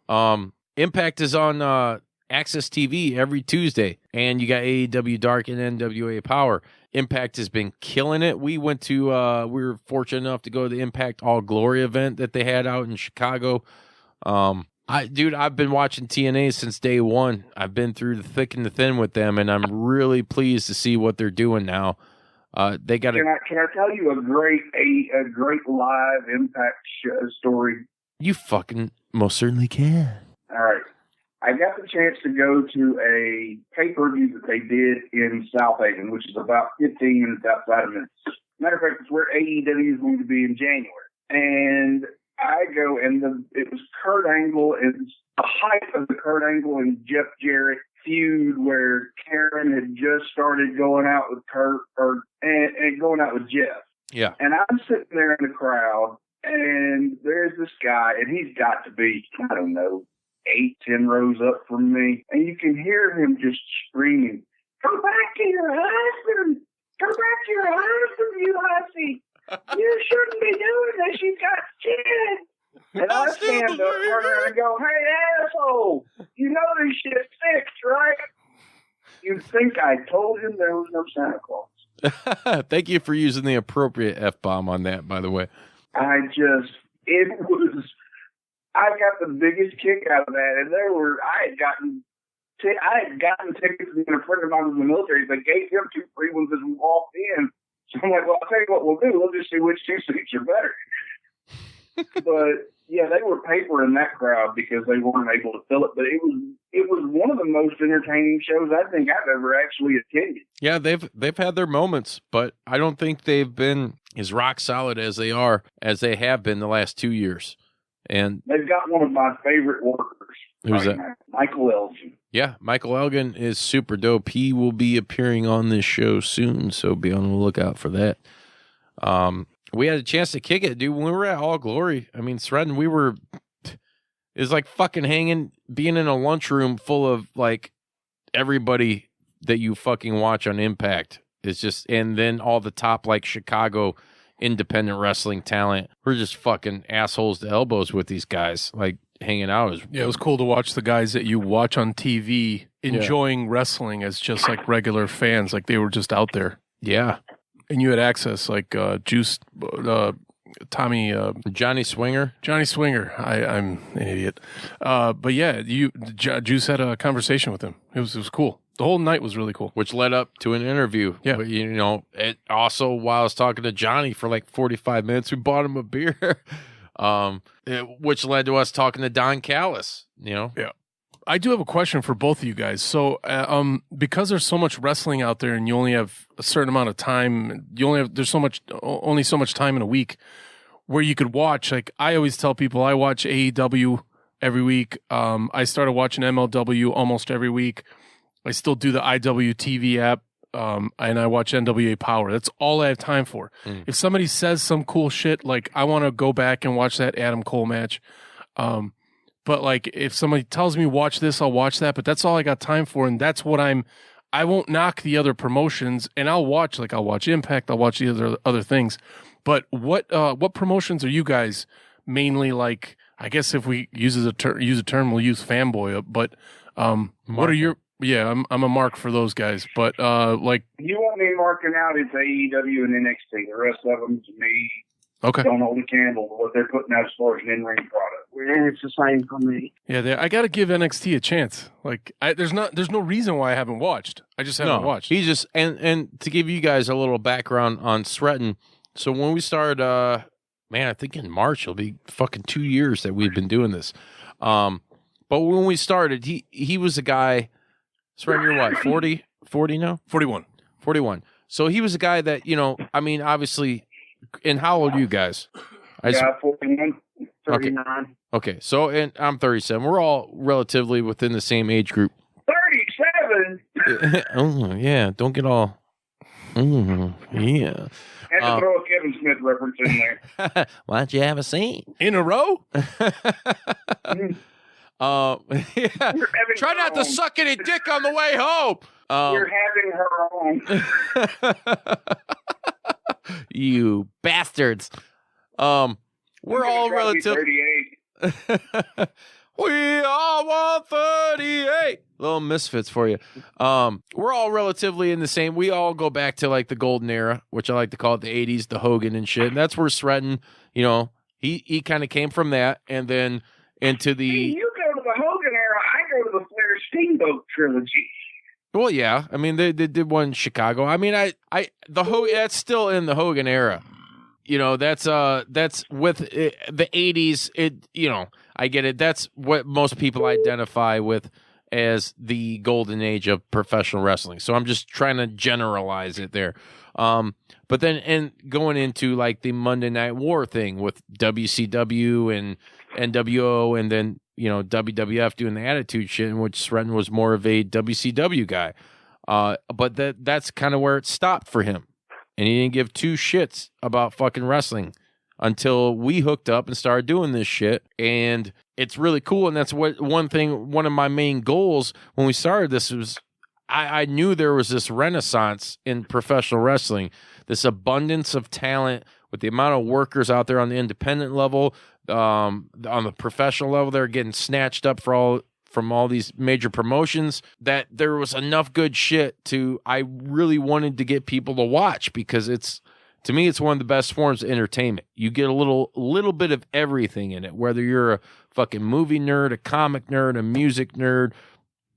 Impact is on Access TV every Tuesday, and you got AEW Dark and NWA Power. Impact has been killing it. We went to, we were fortunate enough to go to the Impact All Glory event that they had out in Chicago. I've been watching TNA since day one. I've been through the thick and the thin with them, and I'm really pleased to see what they're doing now. They got. Can I tell you a great live Impact story? You fucking most certainly can. All right. I got the chance to go to a pay-per-view that they did in South Haven, which is about 15 minutes outside of Memphis. Matter of fact, it's where AEW is going to be in January. And I go, and it was Kurt Angle, and it's the height of the Kurt Angle and Jeff Jarrett feud where Karen had just started going out with Kurt, and going out with Jeff. Yeah. And I'm sitting there in the crowd, and there's this guy, and he's got to be, I don't know, 8-10 rows up from me, and you can hear him just screaming, "Come back to your husband! Come back to your husband, you hussy! You shouldn't be doing this, you got kids!" And I stand up, turn around and go, "Hey, "Whoa, you know this shit's fixed, right?" You'd think I told him there was no Santa Claus. Thank you for using the appropriate F-bomb on that, by the way. I got the biggest kick out of that, and I had gotten tickets from a friend of mine in the military. They gave him 2 free ones as we walked in. So I'm like, well, I'll tell you what we'll do. We'll just see which 2 seats are better. But yeah, they were paper in that crowd because they weren't able to fill it. But it was one of the most entertaining shows I think I've ever actually attended. Yeah, they've had their moments, but I don't think they've been as rock solid as they have been the last 2 years. And they've got one of my favorite workers. Who's that? Now, Michael Elgin. Yeah, Michael Elgin is super dope. He will be appearing on this show soon, so be on the lookout for that. We had a chance to kick it, dude. When we were at All Glory, I mean, Sreten, it's like fucking being in a lunchroom full of like everybody that you fucking watch on Impact. It's just, and then all the top like Chicago independent wrestling talent. We're just fucking assholes to elbows with these guys, like hanging out. It was cool to watch the guys that you watch on TV enjoying wrestling as just like regular fans, like they were just out there. Yeah. And you had access, like Juice, Tommy, Johnny Swinger. I'm an idiot, but yeah, Juice had a conversation with him. It was cool. The whole night was really cool, which led up to an interview. Yeah, but, it also while I was talking to Johnny for like 45 minutes, we bought him a beer, which led to us talking to Don Callis. Yeah. I do have a question for both of you guys. So, because there's so much wrestling out there, and you only have a certain amount of time, there's only so much time in a week where you could watch. Like I always tell people, I watch AEW every week. I started watching MLW almost every week. I still do the IWTV app, and I watch NWA Power. That's all I have time for. If somebody says some cool shit, like I want to go back and watch that Adam Cole match. But like if somebody tells me watch this, I'll watch that. But that's all I got time for, and that's what I won't knock the other promotions, and I'll watch Impact, I'll watch the other things. But what promotions are you guys mainly like? I guess if we use a term, we'll use fanboy. But what are your I'm a mark for those guys. But like you want me marking out it's AEW and NXT. The rest of them to me. Okay. Don't hold a candle to what they're putting out as far as an in-ring product. And it's the same for me. Yeah, I got to give NXT a chance. Like, there's no reason why I haven't watched. I just haven't watched. He just and to give you guys a little background on Sreten. So when we started, I think in March it'll be fucking 2 years that we've been doing this. But when we started, he was a guy. Sreten, you're what, 40 now? 41. So he was a guy that obviously. And how old are you guys? 41, 39. Okay, so and I'm 37. We're all relatively within the same age group. 37? Oh, yeah. Don't get all... yeah. Had to throw a Kevin Smith reference in there. Why'd you have a scene? In a row? Yeah. Try not to suck any dick on the way home. You're having her on. You bastards. We're all relative. 38. We all want 38. Little misfits for you. We're all relatively in the same. We all go back to like the golden era, which I like to call it the 80s, the Hogan and shit. And that's where Sreten, he kind of came from that, and then into the. You go to the Hogan era. I go to the Flair Steamboat trilogy. Well, yeah. I mean, they did one in Chicago. I mean, that's still in the Hogan era. That's with the 80s. I get it. That's what most people identify with as the golden age of professional wrestling. So I'm just trying to generalize it there. But then, and going into like the Monday Night War thing with WCW and NWO, and then WWF doing the Attitude shit, in which Sreten was more of a WCW guy. But that's kind of where it stopped for him. And he didn't give two shits about fucking wrestling until we hooked up and started doing this shit. And it's really cool. And that's one of my main goals when we started this was I knew there was this renaissance in professional wrestling, this abundance of talent with the amount of workers out there on the independent level. On the professional level, they're getting snatched up for from all these major promotions that there was enough good shit I really wanted to get people to watch, because to me, it's one of the best forms of entertainment. You get a little bit of everything in it, whether you're a fucking movie nerd, a comic nerd, a music nerd.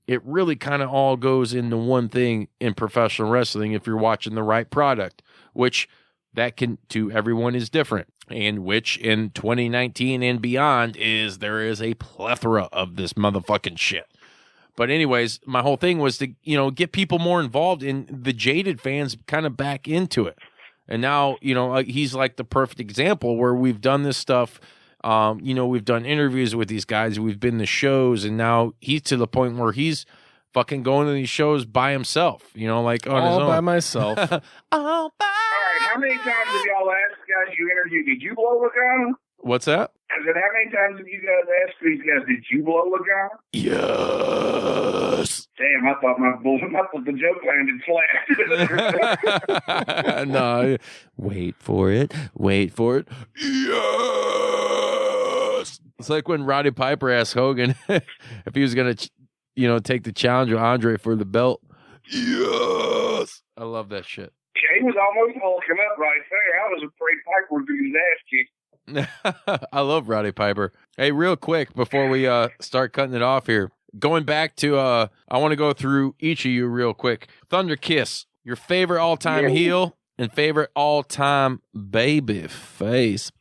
It really kind of all goes into one thing in professional wrestling if you're watching the right product, which that can, to everyone, is different. And which in 2019 and beyond there is a plethora of this motherfucking shit. But anyways, my whole thing was to, get people more involved in the jaded fans kind of back into it. And now, he's like the perfect example where we've done this stuff. We've done interviews with these guys. We've been to shows, and now he's to the point where he's fucking going to these shows by himself, like on his own. All by myself. All right, how many times have y'all asked guys you interviewed, did you blow a gun? What's that? I said, how many times have you guys asked these guys, did you blow a gun? Yes. Damn, I thought the joke landed flat. No, wait for it. Yes. It's like when Roddy Piper asked Hogan if he was going to, take the challenge of Andre for the belt. Yes. I love that shit. Yeah, he was almost hulking up right there. I was afraid Piper would do his ass kick. I love Roddy Piper. Hey, real quick before we start cutting it off here, going back to I want to go through each of you real quick. Thunder Kiss, your favorite all-time heel and favorite all-time baby face.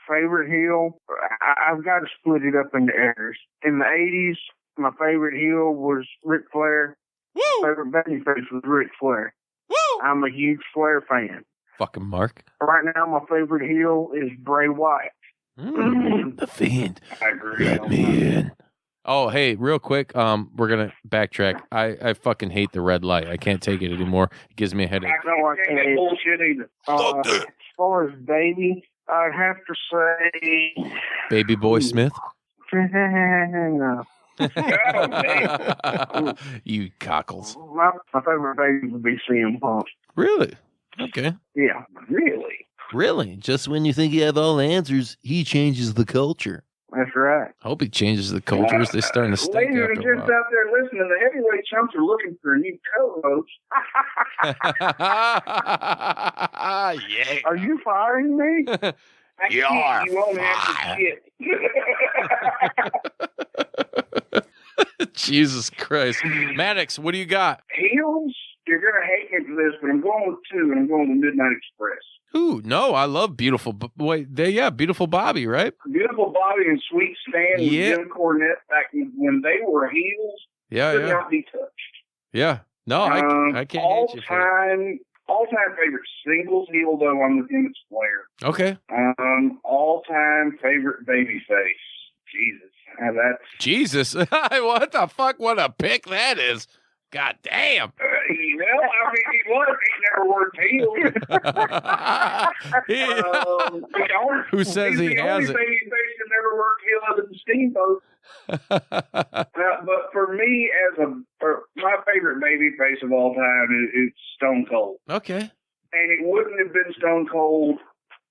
Favorite heel? I've got to split it up into eras. In the 80s, my favorite heel was Ric Flair. Woo! Favorite babyface was Ric Flair. Woo! I'm a huge Flair fan. Fucking Mark. Right now, my favorite heel is Bray Wyatt. The Fiend. I agree. Let me in. Oh, hey, real quick, we're gonna backtrack. I fucking hate the red light. I can't take it anymore. It gives me a headache. I can't get bullshit either. As far as baby, I'd have to say Baby Boy Smith. no. You cockles. My favorite baby would be CM Punk. Really? Okay. Yeah. Really? Just when you think you have all the answers, he changes the culture. That's right. Hope he changes the culture as they starting to stink Ladies and after a gents out there listening, the Heavyweight Chumps are looking for a new co-host. while. Yeah. Are you firing me? You won't answer shit. Jesus Christ. Maddox, what do you got? Heels? You're going to hate me for this, but I'm going with two, and I'm going with Midnight Express. Ooh, no, I love Beautiful. Beautiful Bobby, right? Beautiful Bobby and Sweet Stan and Jim Cornette back when they were heels. Could not be touched. Yeah. No, I can't hate you for it. All-time favorite singles heel, though, I'm with him, it's Flair. Okay. All-time favorite babyface. Jesus. That's... Jesus. What the fuck? What a pick that is. God damn. He was. He never worked heels. Who says he has it? He's the only babyface that never worked heel other than Steamboat. But for me, my favorite babyface of all time is Stone Cold. Okay. And it wouldn't have been Stone Cold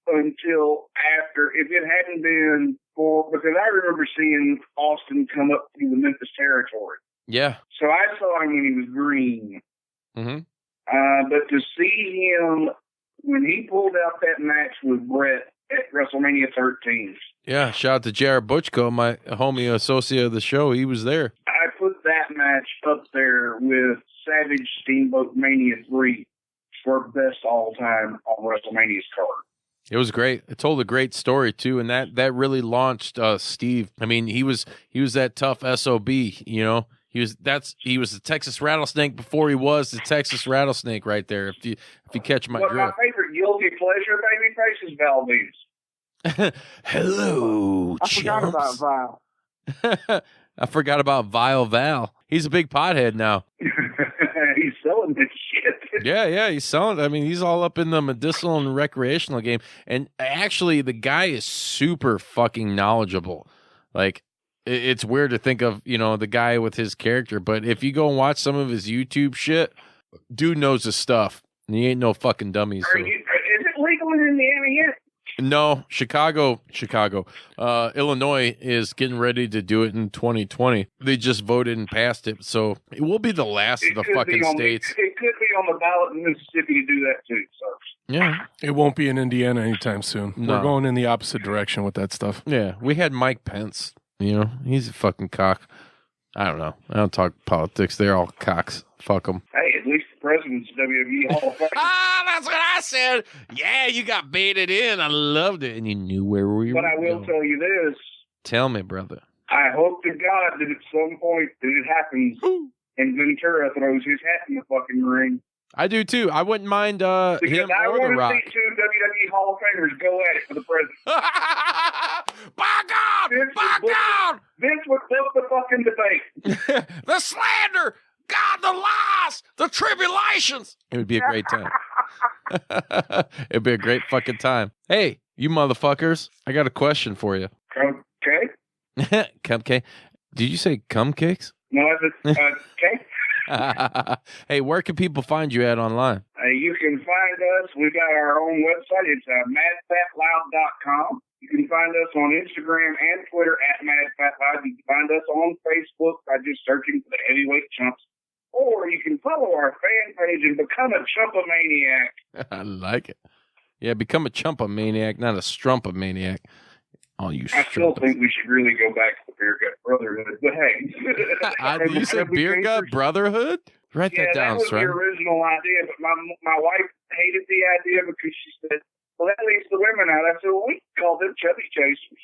until after, if it hadn't been because I remember seeing Austin come up through the Memphis territory. Yeah. So I saw him when he was green. Mm-hmm. But to see him when he pulled out that match with Brett at WrestleMania 13. Yeah, shout out to Jared Butchko, my homie associate of the show. He was there. I put that match up there with Savage Steamboat Mania 3 for best all time on WrestleMania's card. It was great. It told a great story too, and that really launched Steve. I mean, he was that tough SOB, you know. He was the Texas Rattlesnake before he was the Texas Rattlesnake right there. If you catch my drift. My favorite guilty pleasure babyface is Valdez. Hello, I forgot about Val. I forgot about Vile Val. He's a big pothead now. He's selling this shit. Yeah, he's selling. I mean, he's all up in the medicinal and recreational game. And actually, the guy is super fucking knowledgeable. Like, it's weird to think of, you know, the guy with his character, but if you go and watch some of his YouTube shit, dude knows his stuff. And he ain't no fucking dummy. So. Is it legal in Indiana yet? No, Chicago. Illinois is getting ready to do it in 2020. They just voted and passed it, so it will be the last of the fucking states. It could be on the ballot in Mississippi to do that too. So. Yeah, it won't be in Indiana anytime soon. No. We're going in the opposite direction with that stuff. Yeah, we had Mike Pence. You know, he's a fucking cock. I don't know. I don't talk politics. They're all cocks. Fuck them. Hey, at least the president's WWE Hall of Fame. That's what I said. Yeah, you got baited in. I loved it. And you knew where we were But I will tell you this. Tell me, brother. I hope to God that at some point that it happens and Ventura throws his hat in the fucking ring. I do too. I wouldn't mind him or Because I The want Rock. to see two WWE Hall of Famers go at it for the president. By God! By God! Vince would book the fucking debate. The slander! God, the lies! The tribulations! It would be a great time. It'd be a great fucking time. Hey, you motherfuckers, I got a question for you. Okay? Cupcake. Did you say cupcakes? No, that's okay. Hey, where can people find you at online? You can find us. We got our own website. It's madfatloud.com. You can find us on Instagram and Twitter at madfatloud. You can find us on Facebook by just searching for the Heavyweight Chumps. Or you can follow our fan page and become a Chumpomaniac. I like it. Yeah, become a chumpomaniac, not a strumpomaniac. Oh, you I still think we should really go back to the Beer Gut Brotherhood, but hey. You said Beer Gut Brotherhood? Write that down, that was Sreten. the original idea, but my wife hated the idea because she said, well, that leaves the women out. I said, well, we can call them chubby chasers.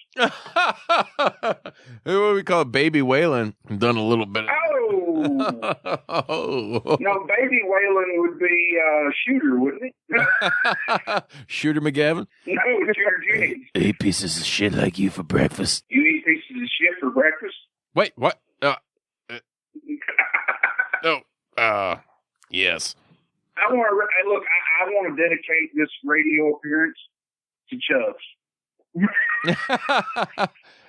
What do we call it? Baby Waylon. Done a little bit. Oh. No, Baby Waylon would be Shooter, wouldn't it? Shooter McGavin? No, Shooter Jennings. Eat pieces of shit like you for breakfast. You eat pieces of shit for breakfast? Wait, what? Yes. I want to dedicate this radio appearance to Chubbs.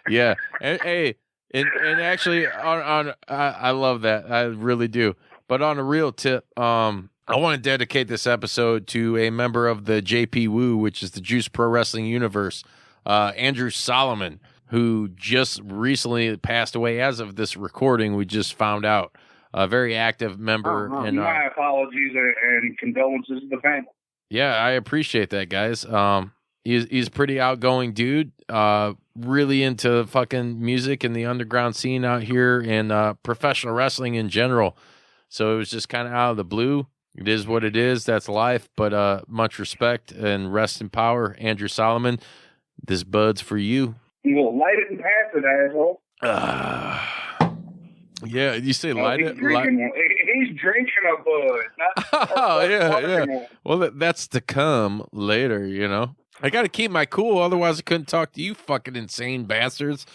Yeah. And actually, I love that. I really do. But on a real tip, I want to dedicate this episode to a member of the JPDUB, which is the Juice Pro Wrestling Universe, Andrew Solomon, who just recently passed away as of this recording. We just found out. A very active member. And my apologies and condolences to the family. Yeah, I appreciate that, guys. He's a pretty outgoing dude. Really into fucking music and the underground scene out here and professional wrestling in general. So it was just kind of out of the blue. It is what it is. That's life. But much respect and rest in power, Andrew Solomon. This bud's for you. Well, light it and pass it, asshole. Yeah, you say light it. He's drinking a bud. Oh, yeah. Well, that's to come later, you know. I got to keep my cool, otherwise I couldn't talk to you fucking insane bastards.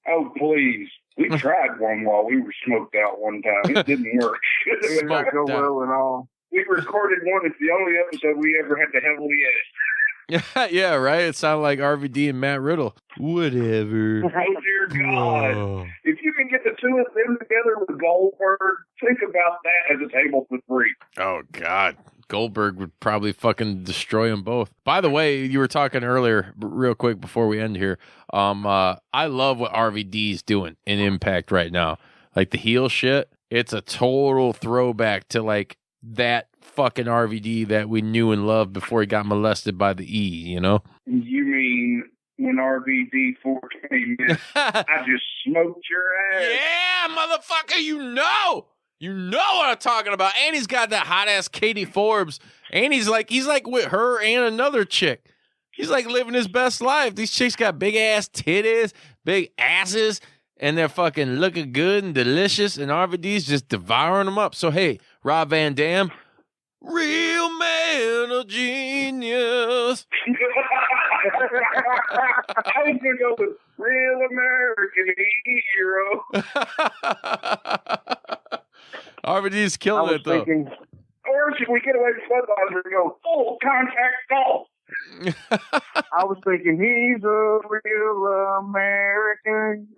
Oh, please. We tried one while we were smoked out one time. It didn't work. It did not go well at all. We recorded one. It's the only episode we ever had to heavily edit. Yeah, right? It sounded like RVD and Matt Riddle. Whatever. Oh, dear God. Whoa. If you can get the two of them together with Goldberg, think about that as a table for three. Oh, God. Goldberg would probably fucking destroy them both. By the way, you were talking earlier, real quick before we end here. I love what RVD's doing in Impact right now. Like the heel shit, it's a total throwback to like that fucking RVD that we knew and loved before he got molested by the E, you know? You mean when RVD 420 minutes, I just smoked your ass? Yeah, motherfucker, you know. You know what I'm talking about. And he's got that hot ass Katie Forbes. And he's like with her and another chick. He's like living his best life. These chicks got big ass titties, big asses, and they're fucking looking good and delicious. And RVD's just devouring them up. So hey, Rob Van Dam, real man of genius. I was gonna go with real American hero. RVD's killing it, though. Or should we get away from Budweiser and go full contact golf? I was thinking he's a real American.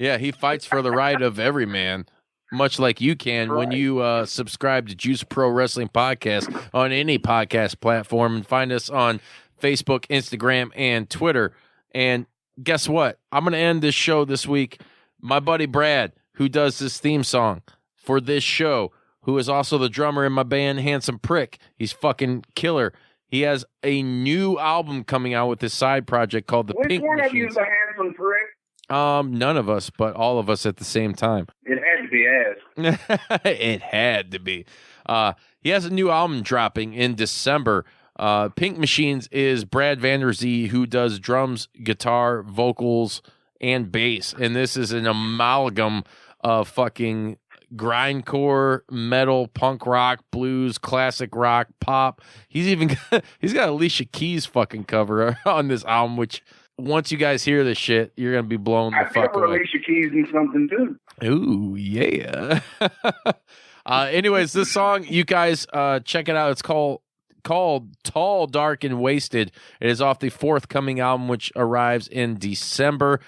Yeah, he fights for the right of every man, much like you can when you subscribe to Juice Pro Wrestling Podcast on any podcast platform and find us on Facebook, Instagram, and Twitter. And guess what? I'm going to end this show this week. My buddy Brad, who does this theme song for this show, who is also the drummer in my band, Handsome Prick. He's fucking killer. He has a new album coming out with his side project called The Pink Which one of you Machines. is a handsome prick? None of us, but all of us at the same time. It had to be asked. It had to be. He has a new album dropping in December. Pink Machines is Brad Vanderzee, who does drums, guitar, vocals, and bass. And this is an amalgam of fucking grindcore, metal, punk rock, blues, classic rock, pop. He's got Alicia Keys fucking cover on this album, which once you guys hear this shit, you're gonna be blown the fuck away. Alicia Keys and something too. Ooh, yeah. Anyways, this song, you guys check it out. It's called Tall, Dark, and Wasted. It is off the forthcoming album, which arrives in December,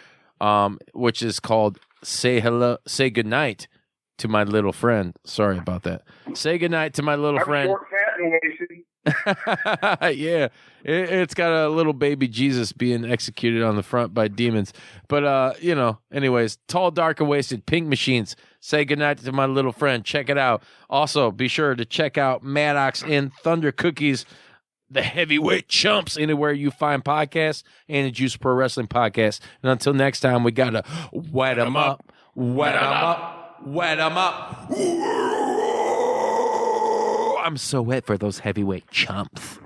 which is called Say Goodnight to My Little Friend. Sorry about that. Say Goodnight to My Little Friend. Short, fat, and wasted. Yeah, it's got a little baby Jesus being executed on the front by demons. But, anyways, Tall, Dark, and Wasted, Pink Machines. Say Goodnight to My Little Friend. Check it out. Also, be sure to check out Mattox and Thunder Cookies, the Heavyweight Chumps, anywhere you find podcasts, and the Juice Pro Wrestling Podcast. And until next time, we got to wet them up, wet them up, wet them up. I'm so wet for those heavyweight chumps.